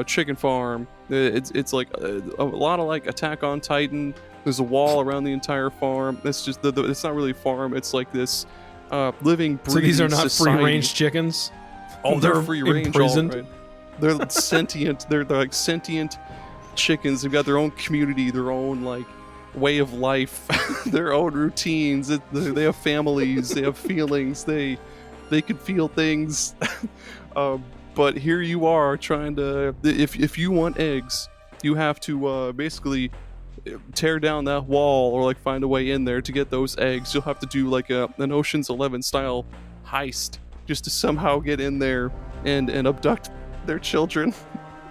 chicken farm. It's like a lot of like Attack on Titan. There's a wall around the entire farm. It's just it's not really a farm. It's like this living, breathing So these are not society. free-range chickens? Oh, they're free range. imprisoned? All right. They're sentient. They're like sentient chickens. They've got their own community, their own like way of life, their own routines. They have families. They have feelings. They They can feel things. But here you are trying to. If you want eggs, you have to basically tear down that wall or like find a way in there to get those eggs. You'll have to do like an Ocean's 11 style heist just to somehow get in there and abduct their children,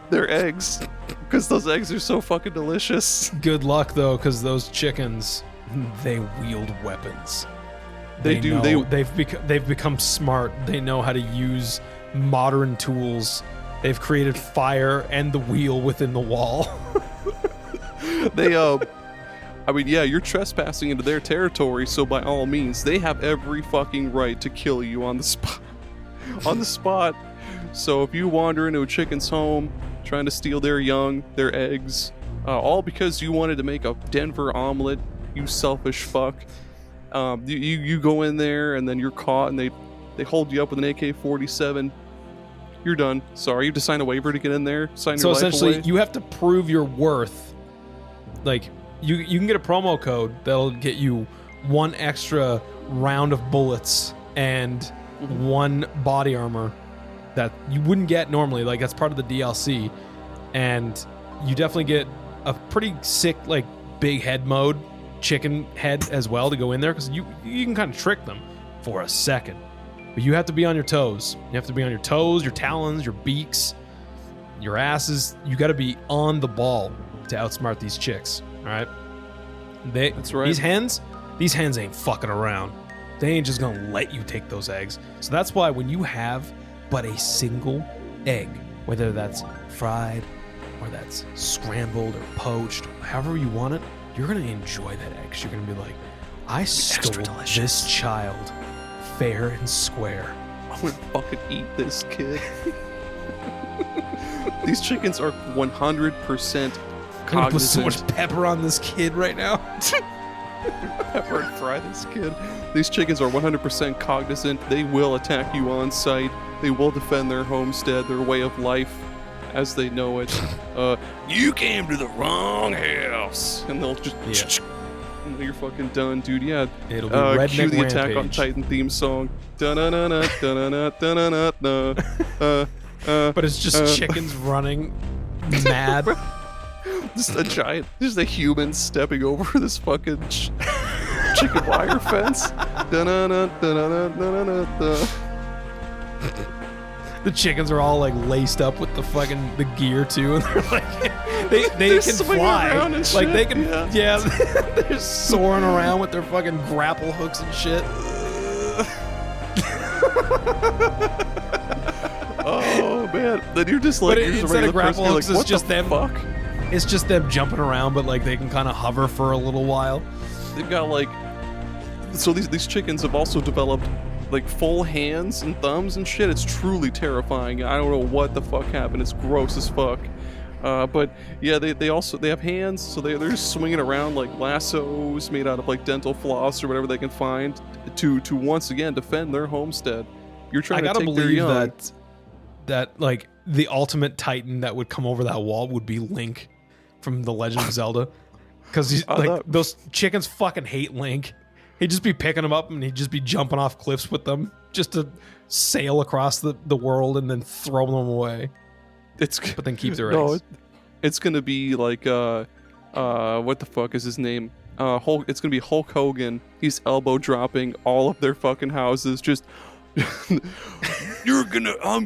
their eggs, because those eggs are so fucking delicious. Good luck though, because those chickens, they wield weapons. They do. They've become smart. They know how to use modern tools. They've created fire and the wheel within the wall. I mean, yeah, you're trespassing into their territory, so by all means, they have every fucking right to kill you on the spot. On the spot. So if you wander into a chicken's home, trying to steal their young, their eggs, all because you wanted to make a Denver omelet, you selfish fuck. You go in there and then you're caught and they hold you up with an AK-47. You're done. Sorry, you have to sign a waiver to get in there. Sign your life essentially, away. you have to prove your worth. Like, you can get a promo code that'll get you one extra round of bullets and one body armor that you wouldn't get normally. Like, that's part of the DLC. And you definitely get a pretty sick, like, big head mode, chicken head as well to go in there, because you can kind of trick them for a second. But you have to be on your toes. You have to be on your toes, your talons, your beaks, your asses. You got to be on the ball to outsmart these chicks. All right. That's right. These hens ain't fucking around. They ain't just gonna let you take those eggs. So that's why when you have but a single egg, whether that's fried or that's scrambled or poached, however you want it, you're gonna enjoy that egg. You're gonna be like, I stole this child fair and square. I'm gonna fucking eat this kid. These chickens are 100% I'm gonna put so cognizant. much pepper on this kid right now. Pepper and fry this kid. These chickens are 100% cognizant. They will attack you on sight. They will defend their homestead, their way of life as they know it. You came to the wrong house. And they'll just... And you're fucking done, dude. Yeah. It'll be redneck cue the Attack on Rampage. Titan theme song. Da-na-na-na, da-na-na, da-na-na-na. But it's just chickens running mad. Just a human stepping over this fucking chicken wire fence. Da-na-na, da-na-na, da-na-na. The chickens are all like laced up with the gear too, and they're like they They're can swinging fly, around and like shit, they can yeah. they're soaring around with their fucking grapple hooks and shit. Oh man, then you're just like, But you're just a instead of regular grapple person, hooks, you're like, it's what just the them. fuck? It's just them jumping around, but like they can kind of hover for a little while. They've got like, so these chickens have also developed like full hands and thumbs and shit. It's truly terrifying. I don't know what the fuck happened. It's gross as fuck. But yeah, they have hands, so they're just swinging around like lassos made out of like dental floss or whatever they can find to once again defend their homestead. You're trying to take their believe young. that like the ultimate Titan that would come over that wall would be Link from The Legend of Zelda, because those chickens fucking hate Link. He'd just be picking them up and he'd just be jumping off cliffs with them just to sail across the world and then throw them away. But then keep their eggs. It's gonna be like what the fuck is his name? It's gonna be Hulk Hogan. He's elbow dropping all of their fucking houses. Just I'm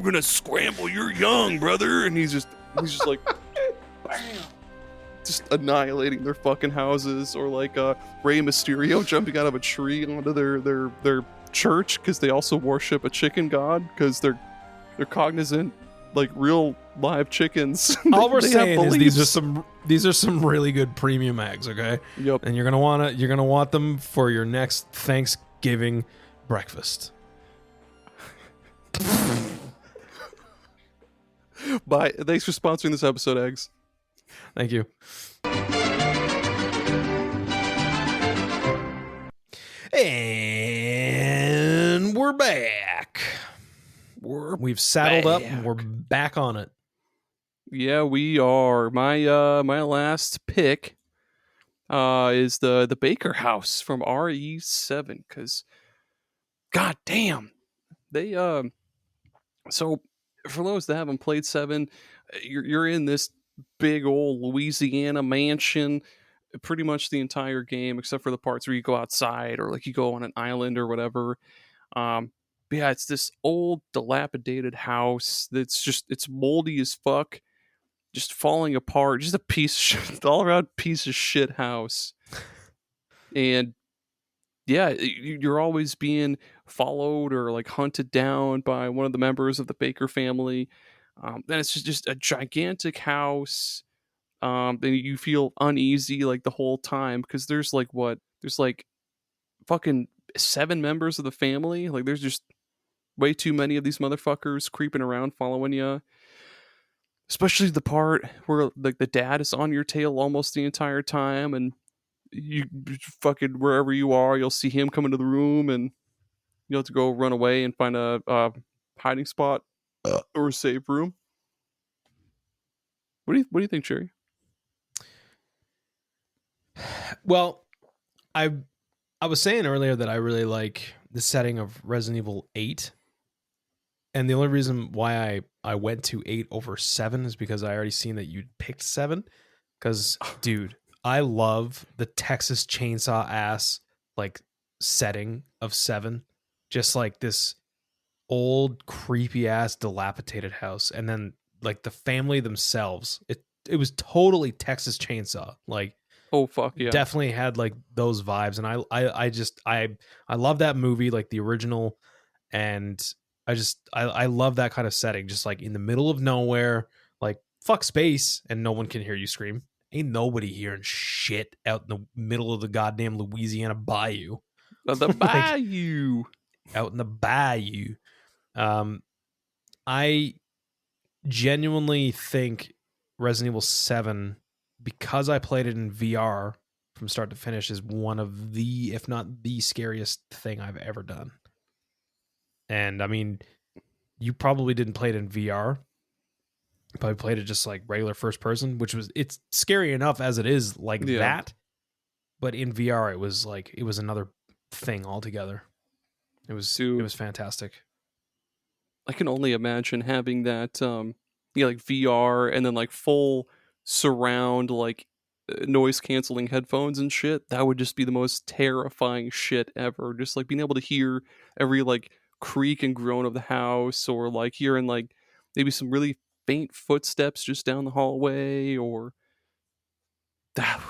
gonna scramble your young, brother, and he's just like bam, just annihilating their fucking houses. Or like Rey Mysterio jumping out of a tree onto their church, because they also worship a chicken god, because they're cognizant, like real live chickens. All we're They have saying is beliefs. these are some really good premium eggs, okay? Yep. And you're gonna want them for your next Thanksgiving breakfast. Bye. Thanks for sponsoring this episode, Eggs. Thank you. And we're back. We've saddled up and we're back on it. Yeah, we are. My last pick is the Baker House from RE7, because god damn, they so for those that haven't played 7, you're in this big old Louisiana mansion pretty much the entire game, except for the parts where you go outside or like you go on an island or whatever. But yeah, it's this old dilapidated house it's moldy as fuck, just falling apart, just a piece of shit, all around piece of shit house. And yeah, you're always being followed or like hunted down by one of the members of the Baker family. And it's just a gigantic house. And you feel uneasy like the whole time because there's like fucking 7 members of the family. Like there's just way too many of these motherfuckers creeping around following you. Especially the part where like the dad is on your tail almost the entire time, and you fucking wherever you are, you'll see him come into the room, and you'll have to go run away and find a hiding spot or a safe room. What do you think, Gerry? Well, I was saying earlier that I really like the setting of Resident Evil 8. And the only reason why I went to 8 over 7 is because I already seen that you picked 7. Because, dude, I love the Texas Chainsaw ass like setting of 7. Just like this old creepy ass dilapidated house. And then like the family themselves. It was totally Texas Chainsaw. Like, oh fuck yeah, definitely had like those vibes. And I love that movie, like the original, and I love that kind of setting, just like in the middle of nowhere, like fuck space, and no one can hear you scream. Ain't nobody hearing shit out in the middle of the goddamn Louisiana bayou. The bayou. Out in the bayou. I genuinely think Resident Evil 7, because I played it in VR from start to finish, is one of the, if not the scariest thing I've ever done. And I mean, you probably didn't play it in VR. You probably played it just like regular first person, it's scary enough as it is like that. But in VR, it was another thing altogether. It was fantastic. I can only imagine having that, like VR and then like full surround, like noise canceling headphones and shit. That would just be the most terrifying shit ever. Just like being able to hear every like creak and groan of the house, or like hearing like maybe some really faint footsteps just down the hallway, or that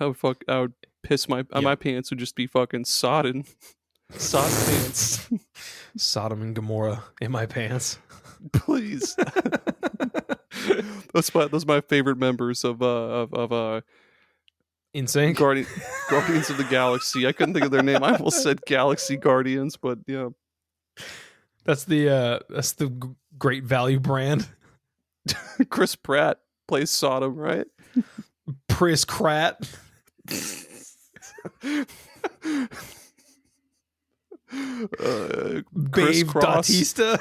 would piss my pants would just be fucking sodden pants. Sodom and Gomorrah in my pants. Please. Those my favorite members of InSync Guardians of the Galaxy. I couldn't think of their name. I almost said Galaxy Guardians, but yeah. That's the Great Value brand. Chris Pratt plays Sodom, right? Chris Pratt. Babe Bautista.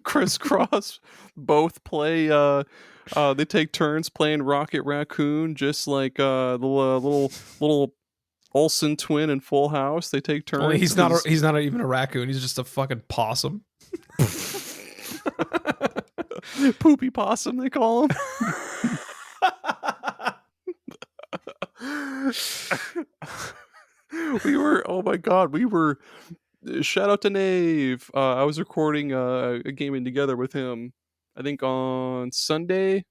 Chris Cross both play they take turns playing Rocket Raccoon, just like the little Olsen twin in Full House. They take turns. Only he's not even a raccoon, he's just a fucking possum. Poopy possum, they call him. We were shout out to Nave. I was recording a gaming together with him, I think on Sunday,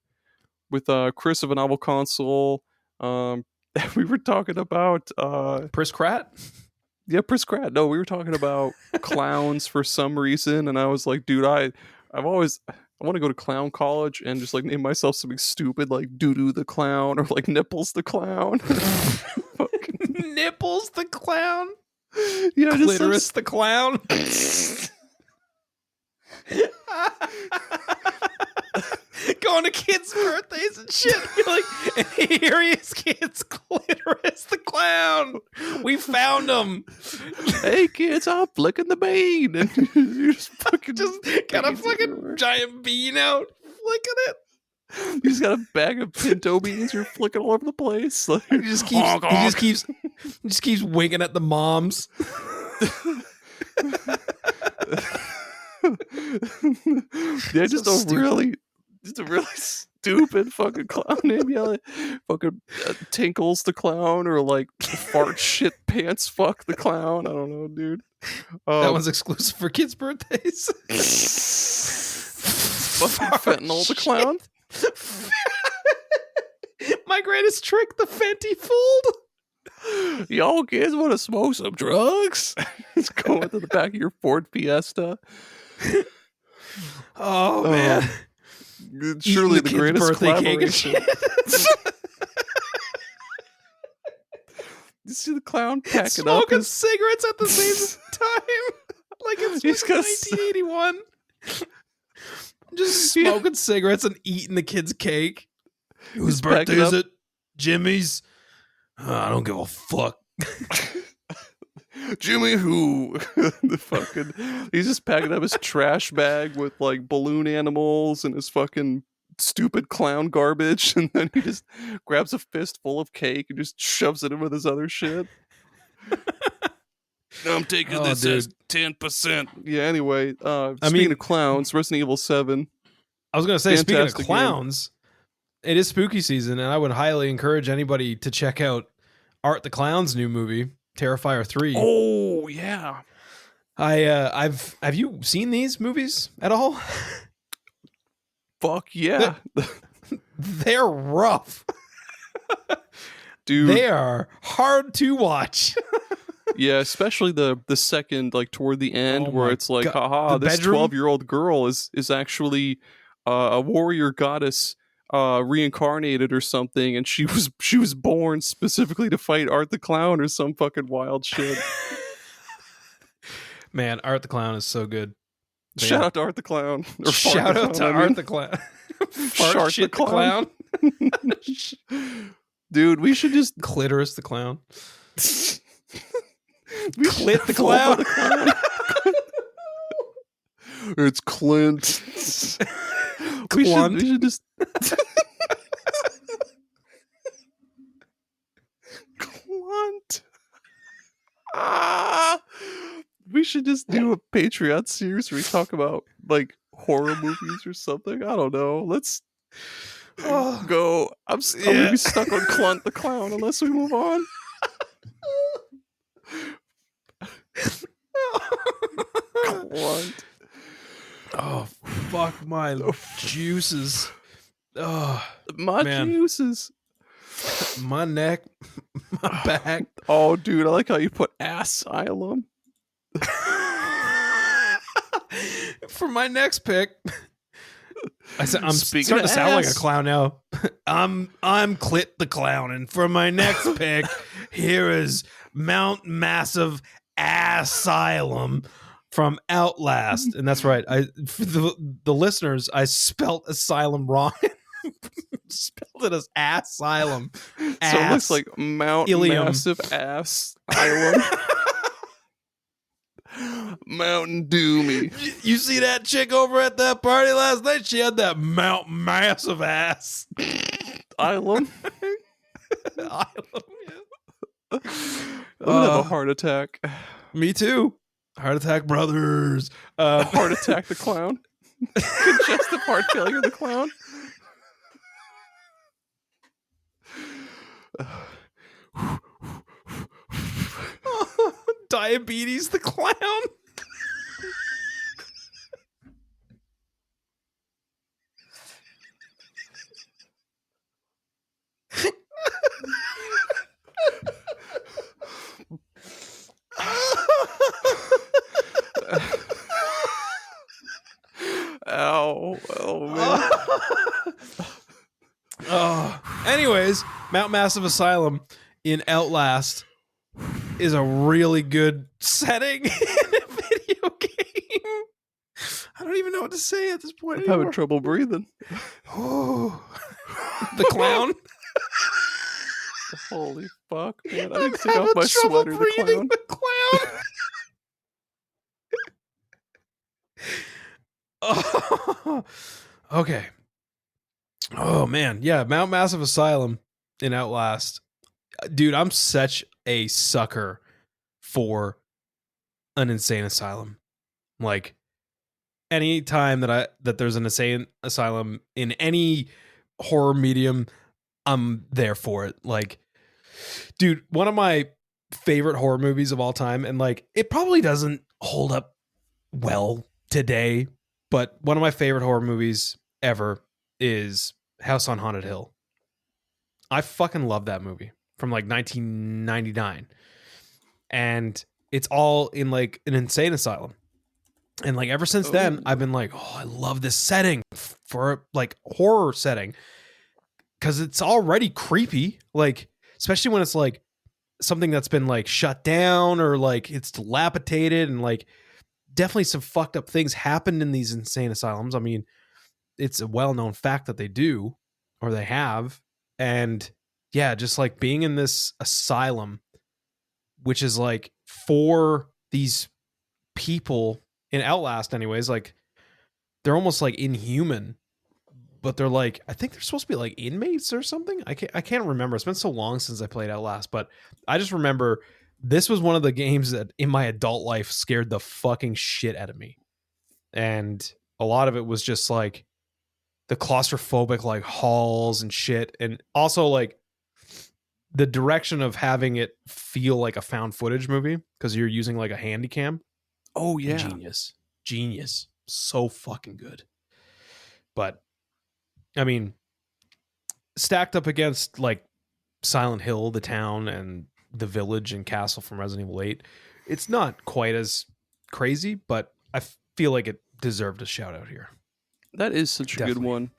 with Chris of a Novel Console. We were talking about Chris Pratt? Yeah, Chris Pratt. No, we were talking about clowns for some reason, and I was like, dude, I want to go to clown college and just like name myself something stupid like Doo-Doo the Clown, or like Nipples the Clown. Nipples the Clown? Yeah, Clitoris the Clown? Going to kids' birthdays and shit. You're like, and here he is, kids. Clitoris the Clown. We found him. Hey kids, I'm flicking the bean. And you just fucking got a fucking giant bean out, flicking it. You just got a bag of pinto beans you're flicking all over the place. Like, he just keeps winking at the moms. Yeah, just a really stupid fucking clown name. Yeah, like, fucking Tinkles the clown, or like fart shit pants fuck the clown. I don't know, dude. That one's exclusive for kids' birthdays. Fucking fentanyl the clown. My greatest trick, the Fenty Fold. Y'all kids want to smoke some drugs? Just go into the back of your Ford Fiesta. Oh man. Surely the greatest birthday collaboration. You see the clown packing smoking up cigarettes at the same time, like it's He's got 1981. Just smoking cigarettes and eating the kid's cake. Whose birthday is it? Jimmy's. I don't give a fuck. Jimmy who? The fucking he's just packing up his trash bag with like balloon animals and his fucking stupid clown garbage, and then he just grabs a fistful of cake and just shoves it in with his other shit. I'm taking this as 10%. Yeah, anyway, speaking of clowns, Resident Evil 7. I was gonna say, speaking of Fantastic clowns, it is spooky season, and I would highly encourage anybody to check out Art the Clown's new movie, Terrifier 3. Oh yeah. Have you seen these movies at all? Fuck yeah. They're rough. Dude. They are hard to watch. Yeah, especially the second, like toward the end, where it's like, haha, The this bedroom? 12-year-old girl is actually a warrior goddess reincarnated or something, and she was born specifically to fight Art the Clown or some fucking wild shit. Man, Art the Clown is so good. Shout out to Art the Clown. Or Shout out to Art the Clown. Fart shit the clown. Dude, we should just Clitoris the Clown. Clit the clown. It's Clint. We should just Clint. We should just do a Patreon series where we talk about like horror movies or something. I don't know. Let's go. I'm gonna be stuck on Clint the Clown unless we move on. Clint. Oh, fuck my juices. Oh, My man. juices. My neck, my back. Oh, dude, I like how you put Asylum. For my next pick, I'm Speaking starting to of sound like a ass. clown now. I'm Clit the Clown, and for my next pick, here is Mount Massive Asylum from Outlast, and that's right. For the listeners, I spelt asylum wrong. Spelled it as asylum. So it looks like Mount Ilium. Massive Ass Island. Mountain Dew me. You see that chick over at that party last night? She had that Mount Massive ass. Island. Island, yeah. I'm gonna have a heart attack. Me too. Heart attack brothers. Heart attack the clown. Congestive heart failure the clown. Diabetes the clown. Ow. Oh, man. Anyways, Mount Massive Asylum in Outlast is a really good setting in a video game. I don't even know what to say at this point I'm anymore. having trouble breathing. Oh. The clown. Holy fuck, man. I I'm need to take off having my trouble sweater. breathing. The clown. Oh. Okay. Oh man, yeah, Mount Massive Asylum in Outlast. Dude, I'm such a sucker for an insane asylum. Like any time that there's an insane asylum in any horror medium, I'm there for it. Like, dude, one of my favorite horror movies of all time, and like it probably doesn't hold up well today, but one of my favorite horror movies ever is House on Haunted Hill. I fucking love that movie from like 1999. And it's all in like an insane asylum. And like ever since then, I've been like, oh, I love this setting for like horror setting. Cause it's already creepy. Like, especially when it's like something that's been like shut down or like it's dilapidated, and like definitely some fucked up things happen in these insane asylums. I mean, it's a well-known fact that they do, or they have. And yeah, just like being in this asylum, which is like for these people in Outlast anyways, like they're almost like inhuman, but they're like, I think they're supposed to be like inmates or something. I can't remember. It's been so long since I played Outlast, but I just remember this was one of the games that in my adult life scared the fucking shit out of me. And a lot of it was just like the claustrophobic like halls and shit. And also like the direction of having it feel like a found footage movie because you're using like a handy cam. Oh yeah. Genius. So fucking good. But I mean, stacked up against like Silent Hill, the town, and the village and castle from Resident Evil 8, it's not quite as crazy, but I feel like it deserved a shout out here. That is such a good one.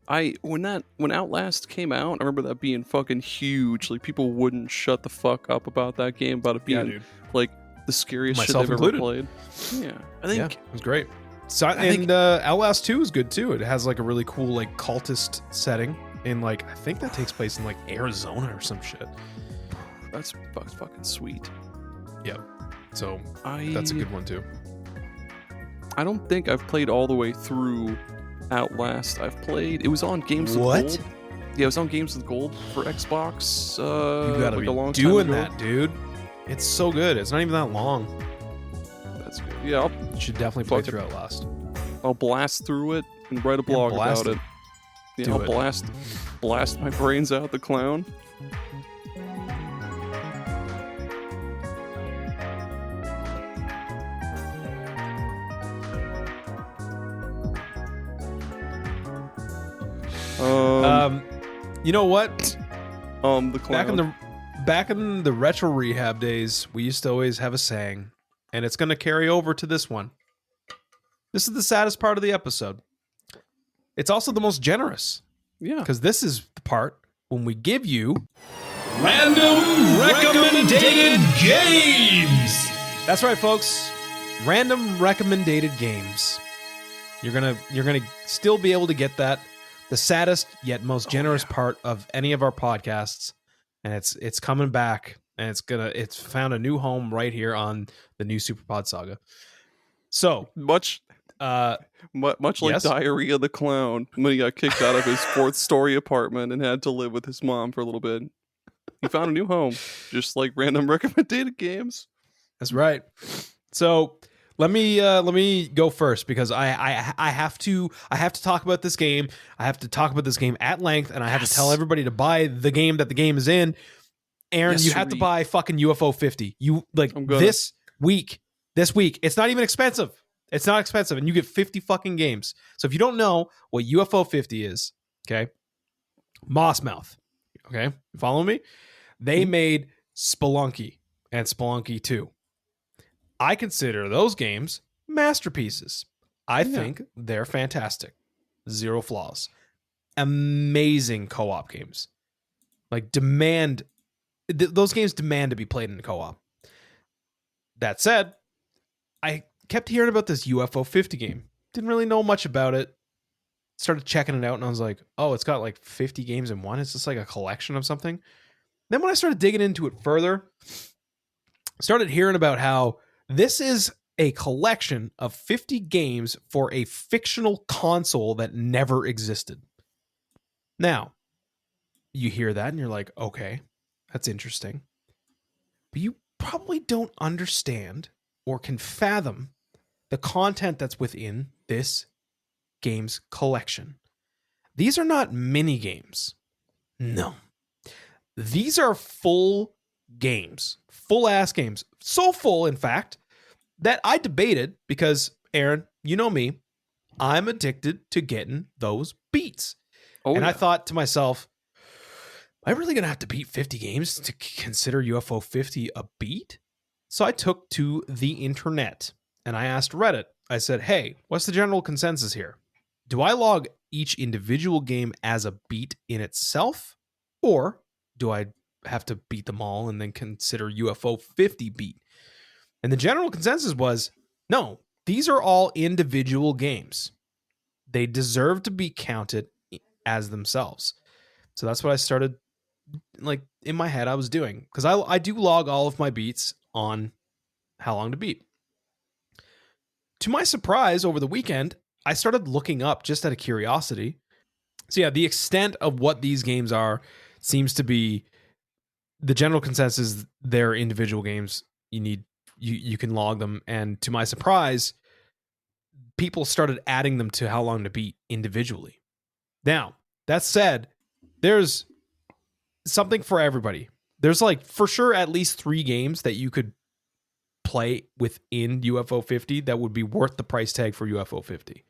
When Outlast came out, I remember that being fucking huge. Like people wouldn't shut the fuck up about that game, about it being like the scariest Myself shit they've included. ever played. Yeah, I think it was great. So, Outlast 2 is good too. It has like a really cool like cultist setting in like, I think that takes place in like Arizona or some shit. That's fucking sweet. Yep. So that's a good one too. I don't think I've played all the way through Outlast. It was on Games with Gold. Yeah, it was on Games with Gold for Xbox. You gotta like be a long doing time ago. that, dude. It's so good. It's not even that long. That's good. Yeah, You should definitely play through Outlast. I'll blast through it and write a blog about it. Yeah, Do I'll it. blast my brains out, the clown. You know what? The clown. Back in the retro rehab days, we used to always have a saying, and it's going to carry over to this one. This is the saddest part of the episode. It's also the most generous. Yeah. Because this is the part when we give you Random Recommended Games! That's right, folks. Random recommended games. You're gonna still be able to get that. The saddest yet most generous part of any of our podcasts, and it's coming back, and it's found a new home right here on the new SUPERPOD Saga. So much like Yes? Diarrhea the Clown when he got kicked out of his 4th-story apartment and had to live with his mom for a little bit. He found a new home, just like Random Recommended Games. That's right. So let me go first because I have to talk about this game. I have to talk about this game at length, and I have to tell everybody to buy the game that the game is in. Aaron, you have to buy fucking UFO 50. You like this week. It's not even expensive. It's not expensive, and you get 50 fucking games. So if you don't know what UFO 50 is, okay, Mossmouth, okay, you follow me? They made Spelunky and Spelunky 2. I consider those games masterpieces. I think they're fantastic. Zero flaws. Amazing co-op games. Like those games demand to be played in co-op. That said, I kept hearing about this UFO 50 game. Didn't really know much about it. Started checking it out and I was like, oh, it's got like 50 games in one. It's just like a collection of something. Then when I started digging into it further, started hearing about how this is a collection of 50 games for a fictional console that never existed. Now, you hear that and you're like, okay, that's interesting. But you probably don't understand or can fathom the content that's within this game's collection. These are not mini games. No. These are full games, full ass games. So full, in fact, that I debated because, Aaron, you know me, I'm addicted to getting those beats. I thought to myself, am I really going to have to beat 50 games to consider UFO 50 a beat? So I took to the internet and I asked Reddit. I said, hey, what's the general consensus here? Do I log each individual game as a beat in itself? Or do I have to beat them all and then consider UFO 50 beat? And the general consensus was, no, these are all individual games. They deserve to be counted as themselves. So that's what I started, like, in my head I was doing. Because I do log all of my beats on How Long to Beat. To my surprise, over the weekend, I started looking up just out of curiosity. So yeah, the extent of what these games are seems to be the general consensus. They're individual games. You can log them. And to my surprise, people started adding them to How Long to Beat individually. Now, that said, there's something for everybody. There's like for sure at least 3 games that you could play within UFO 50 that would be worth the price tag for UFO 50.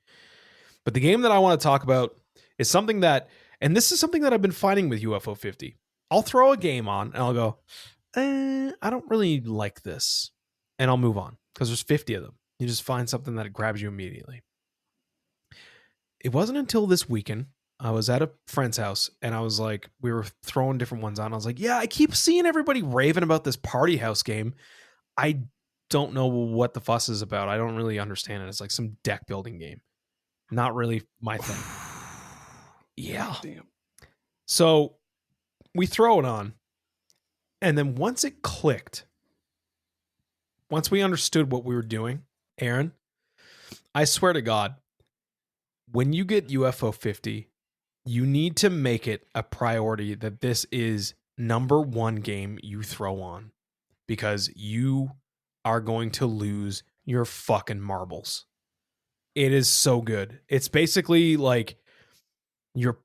But the game that I want to talk about is something that, and this is something that I've been finding with UFO 50. I'll throw a game on and I'll go, I don't really like this. And I'll move on because there's 50 of them. You just find something that grabs you immediately. It wasn't until this weekend, I was at a friend's house and I was like, we were throwing different ones on. I was like, yeah, I keep seeing everybody raving about this party house game. I don't know what the fuss is about. I don't really understand it. It's like some deck building game. Not really my thing. Yeah. Damn. So we throw it on. And then once it clicked, once we understood what we were doing, Aaron, I swear to God, when you get UFO 50, you need to make it a priority that this is number 1 game you throw on, because you are going to lose your fucking marbles. It is so good. It's basically like you're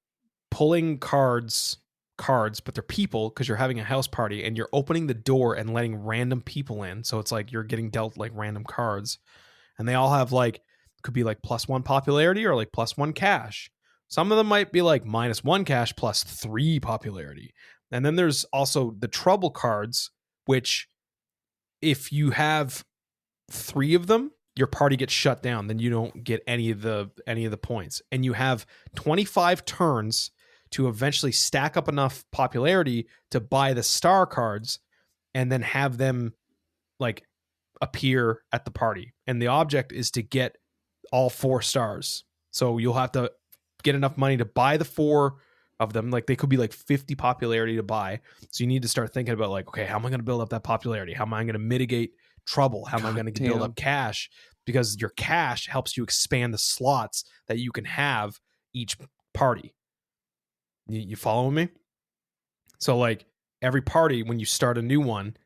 pulling cards, but they're people because you're having a house party and you're opening the door and letting random people in. So it's like you're getting dealt like random cards, and they all have like, could be like +1 popularity or like +1 cash. Some of them might be like -1 cash +3 popularity. And then there's also the trouble cards, which if you have 3 of them, your party gets shut down. Then you don't get any of the points. And you have 25 turns to eventually stack up enough popularity to buy the star cards and then have them like appear at the party. And the object is to get all 4 stars. So you'll have to get enough money to buy the 4 of them. Like they could be like 50 popularity to buy. So you need to start thinking about like, okay, how am I going to build up that popularity? How am I going to mitigate trouble? How am I going to build up cash? Because your cash helps you expand the slots that you can have each party. You following me? So like every party, when you start a new one,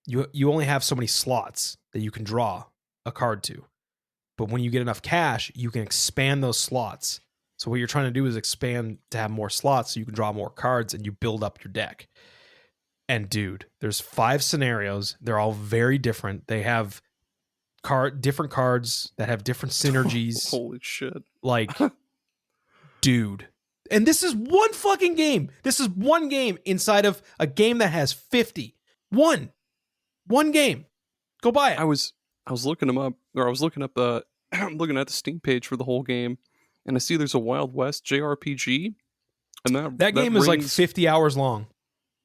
you only have so many slots that you can draw a card to. But when you get enough cash, you can expand those slots. So what you're trying to do is expand to have more slots so you can draw more cards and you build up your deck. And dude, there's 5 scenarios. They're all very different. They have different cards that have different synergies. Holy shit. Like, dude. And this is one fucking game. This is one game inside of a game that has 50. One game. Go buy it. I was looking them up, or I was looking up I'm looking at the Steam page for the whole game, and I see there's a Wild West JRPG, and that game is like 50 hours long.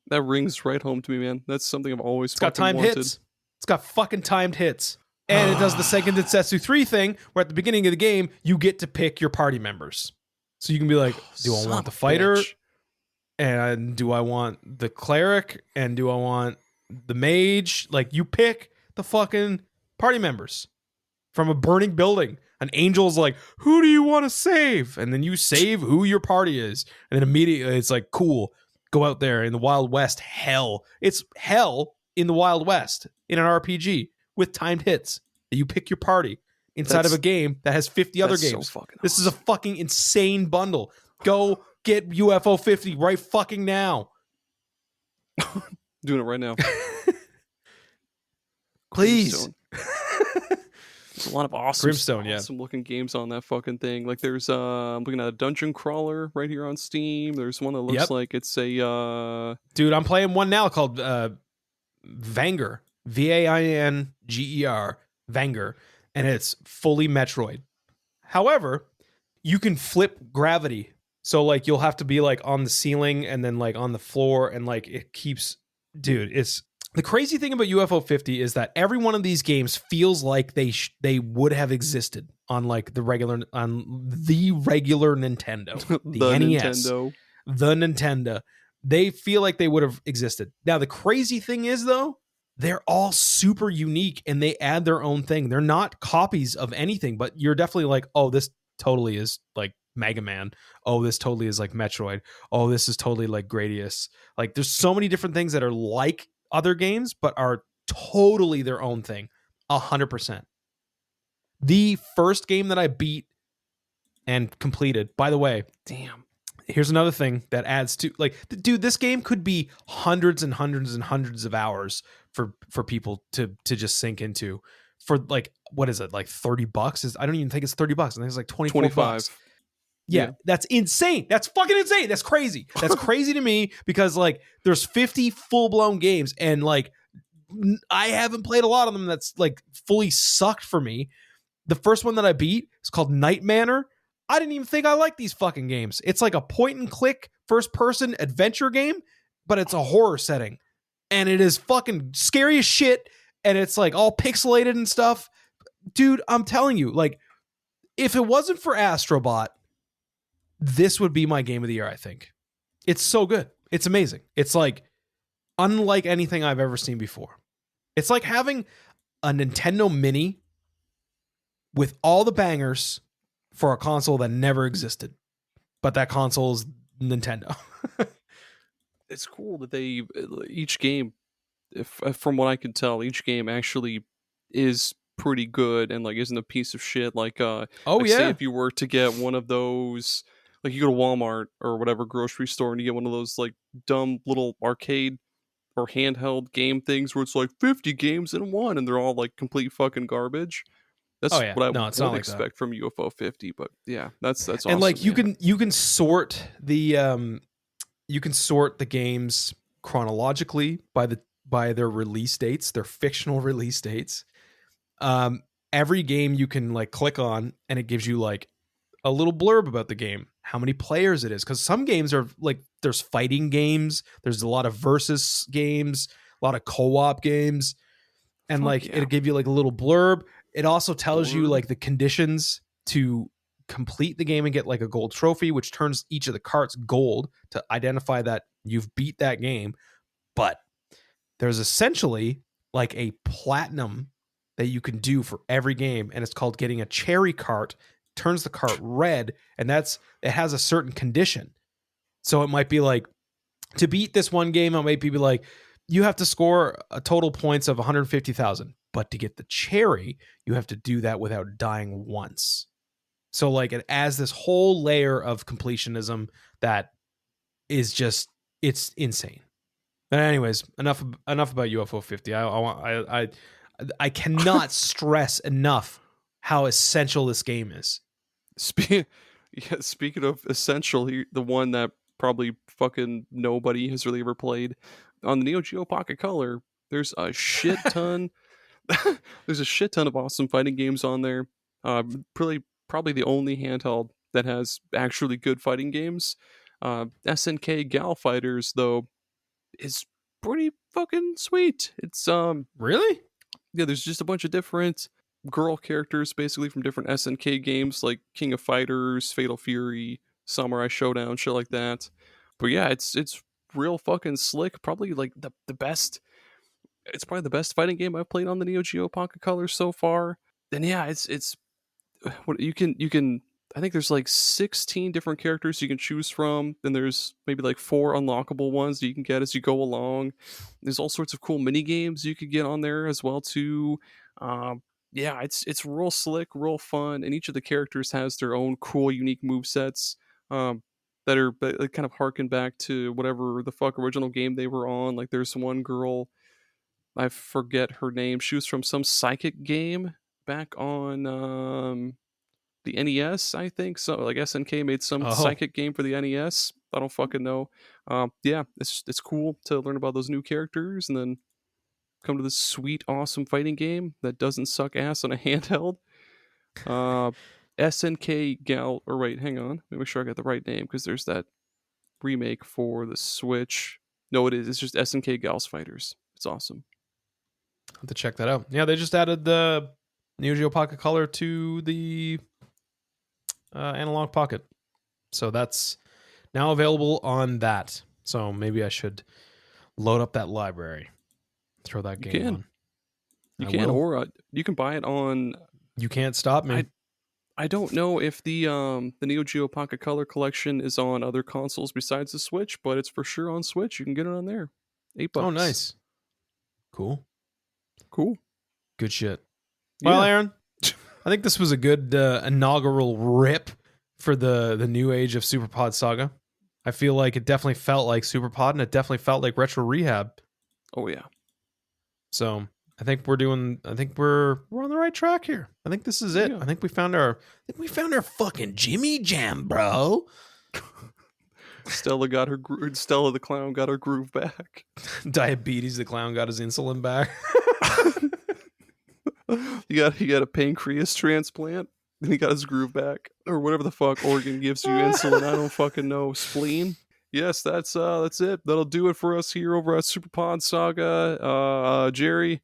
That rings right home to me, man. That's something I've always It's got timed wanted. hits. It's got fucking timed hits. And it does the second Densetsu 3 thing, where at the beginning of the game, you get to pick your party members. So you can be like, do I want the fighter? And do I want the cleric? And do I want the mage? Like, you pick the fucking party members from a burning building. An angel's like, who do you want to save? And then you save who your party is. And then immediately it's like, cool, go out there in the Wild West. Hell. It's hell in the Wild West in an RPG with timed hits. that you pick your party inside of a game that has 50 other games. So fucking This is a fucking insane bundle. Go get UFO 50 right fucking now. Doing it right now. Please. There's a lot of awesome looking games on that fucking thing. Like there's I'm looking at a dungeon crawler right here on Steam. There's one that looks like it's a dude, I'm playing one now called Vanger. Vanger. Vanger. And it's fully Metroid. However, you can flip gravity. So like you'll have to be like on the ceiling and then like on the floor, and like it keeps, dude, it's the crazy thing about UFO 50 is that every one of these games feels like they would have existed on like the regular Nintendo, the NES, the Nintendo. They feel like they would have existed. Now the crazy thing is though, they're all super unique and they add their own thing. They're not copies of anything, but you're definitely like, oh, this totally is like Mega Man. Oh, this totally is like Metroid. Oh, this is totally like Gradius. Like there's so many different things that are like other games, but are totally their own thing. 100%. The first game that I beat and completed, by the way, damn. Here's another thing that adds to, like, dude, this game could be hundreds and hundreds and hundreds of hours for people to just sink into for like, what is it? Like $30? I don't even think it's $30. I think it's like 25 bucks. Yeah, that's insane. That's fucking insane. That's crazy. That's crazy to me because like there's 50 full-blown games and like I haven't played a lot of them that's like fully sucked for me. The first one that I beat is called Night Manor. I didn't even think I liked these fucking games. It's like a point and click first-person adventure game, but it's a horror setting. And it is fucking scary as shit and it's like all pixelated and stuff. Dude, I'm telling you, like if it wasn't for Astrobot, this would be my game of the year, I think. It's so good. It's amazing. It's like unlike anything I've ever seen before. It's like having a Nintendo Mini with all the bangers for a console that never existed. But that console is Nintendo. It's cool that each game, from what I can tell, each game actually is pretty good and like isn't a piece of shit. Like, say if you were to get one of those, like you go to Walmart or whatever grocery store and you get one of those like dumb little arcade or handheld game things where it's like 50 games in one and they're all like complete fucking garbage. That's what I would expect from UFO 50, but yeah, that's awesome. And like you can sort the games chronologically by their release dates, their fictional release dates. Every game you can like click on and it gives you like a little blurb about the game, how many players it is, because some games are like there's fighting games, there's a lot of versus games, a lot of co-op games, and it'll give you like a little blurb. It also tells you like the conditions to complete the game and get like a gold trophy, which turns each of the carts gold to identify that you've beat that game. But there's essentially like a platinum that you can do for every game, and it's called getting a cherry cart. Turns the cart red, and it has a certain condition. So it might be like, to beat this one game, it might be like you have to score a total points of 150,000, but to get the cherry, you have to do that without dying once. So like it adds this whole layer of completionism that is just, it's insane. But anyways, enough about UFO 50. I cannot stress enough how essential this game is. Speaking of essential, the one that probably fucking nobody has really ever played on the Neo Geo Pocket Color, there's a shit ton. There's a shit ton of awesome fighting games on there. Probably the only handheld that has actually good fighting games. SNK Gal Fighters though is pretty fucking sweet. It's really, yeah. There's just a bunch of different girl characters basically from different SNK games like King of Fighters, Fatal Fury, Samurai Showdown, shit like that. But yeah, it's real fucking slick. Probably like the best. It's probably the best fighting game I've played on the Neo Geo Pocket Color so far. And yeah, it's what you can. I think there's like 16 different characters you can choose from. Then there's maybe like 4 unlockable ones that you can get as you go along. There's all sorts of cool mini games you could get on there as well too. yeah, it's real slick, real fun, and each of the characters has their own cool, unique movesets that kind of harken back to whatever the fuck original game they were on. Like, there's one girl, I forget her name. She was from some psychic game back on the NES, I think. So, like, SNK made some psychic game for the NES. I don't fucking know. Yeah, it's cool to learn about those new characters and then come to this sweet, awesome fighting game that doesn't suck ass on a handheld. SNK Gal, or wait, hang on. Let me make sure I got the right name, because there's that remake for the Switch. No, it is. It's just SNK Gals Fighters. It's awesome. I'll have to check that out. Yeah, they just added the Neo Geo Pocket Color to the Analog Pocket. So that's now available on that. So maybe I should load up that library. Throw that game on. You can, or you can buy it on... You Can't Stop Me. I don't know if the Neo Geo Pocket Color collection is on other consoles besides the Switch, but it's for sure on Switch. You can get it on there. $8. Oh, nice. Cool. Good shit. Yeah. Well, Aaron, I think this was a good inaugural rip for the new age of SuperPod Saga. I feel like it definitely felt like SuperPod, and it definitely felt like Retro Rehab. Oh yeah. So I think we're on the right track here. I think this is it. Yeah. I think we found our fucking Jimmy Jam, bro. Stella the clown got her groove back. Diabetes the clown got his insulin back. He got a pancreas transplant, and he got his groove back, or whatever the fuck organ gives you insulin. I don't fucking know. Spleen. Yes, that's it. That'll do it for us here over at SuperPod Saga. Gerry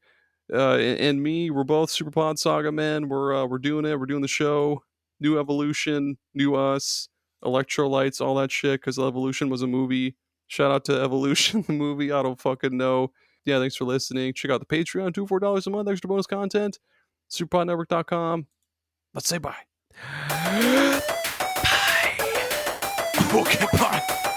and me, we're both SuperPod Saga men. We're doing it. We're doing the show. New Evolution, new us, electrolytes, all that shit. Because Evolution was a movie. Shout out to Evolution, the movie. I don't fucking know. Yeah, thanks for listening. Check out the Patreon, $2 to $4 a month, extra bonus content. SuperPodNetwork.com. Let's say bye. Bye. Okay, bye.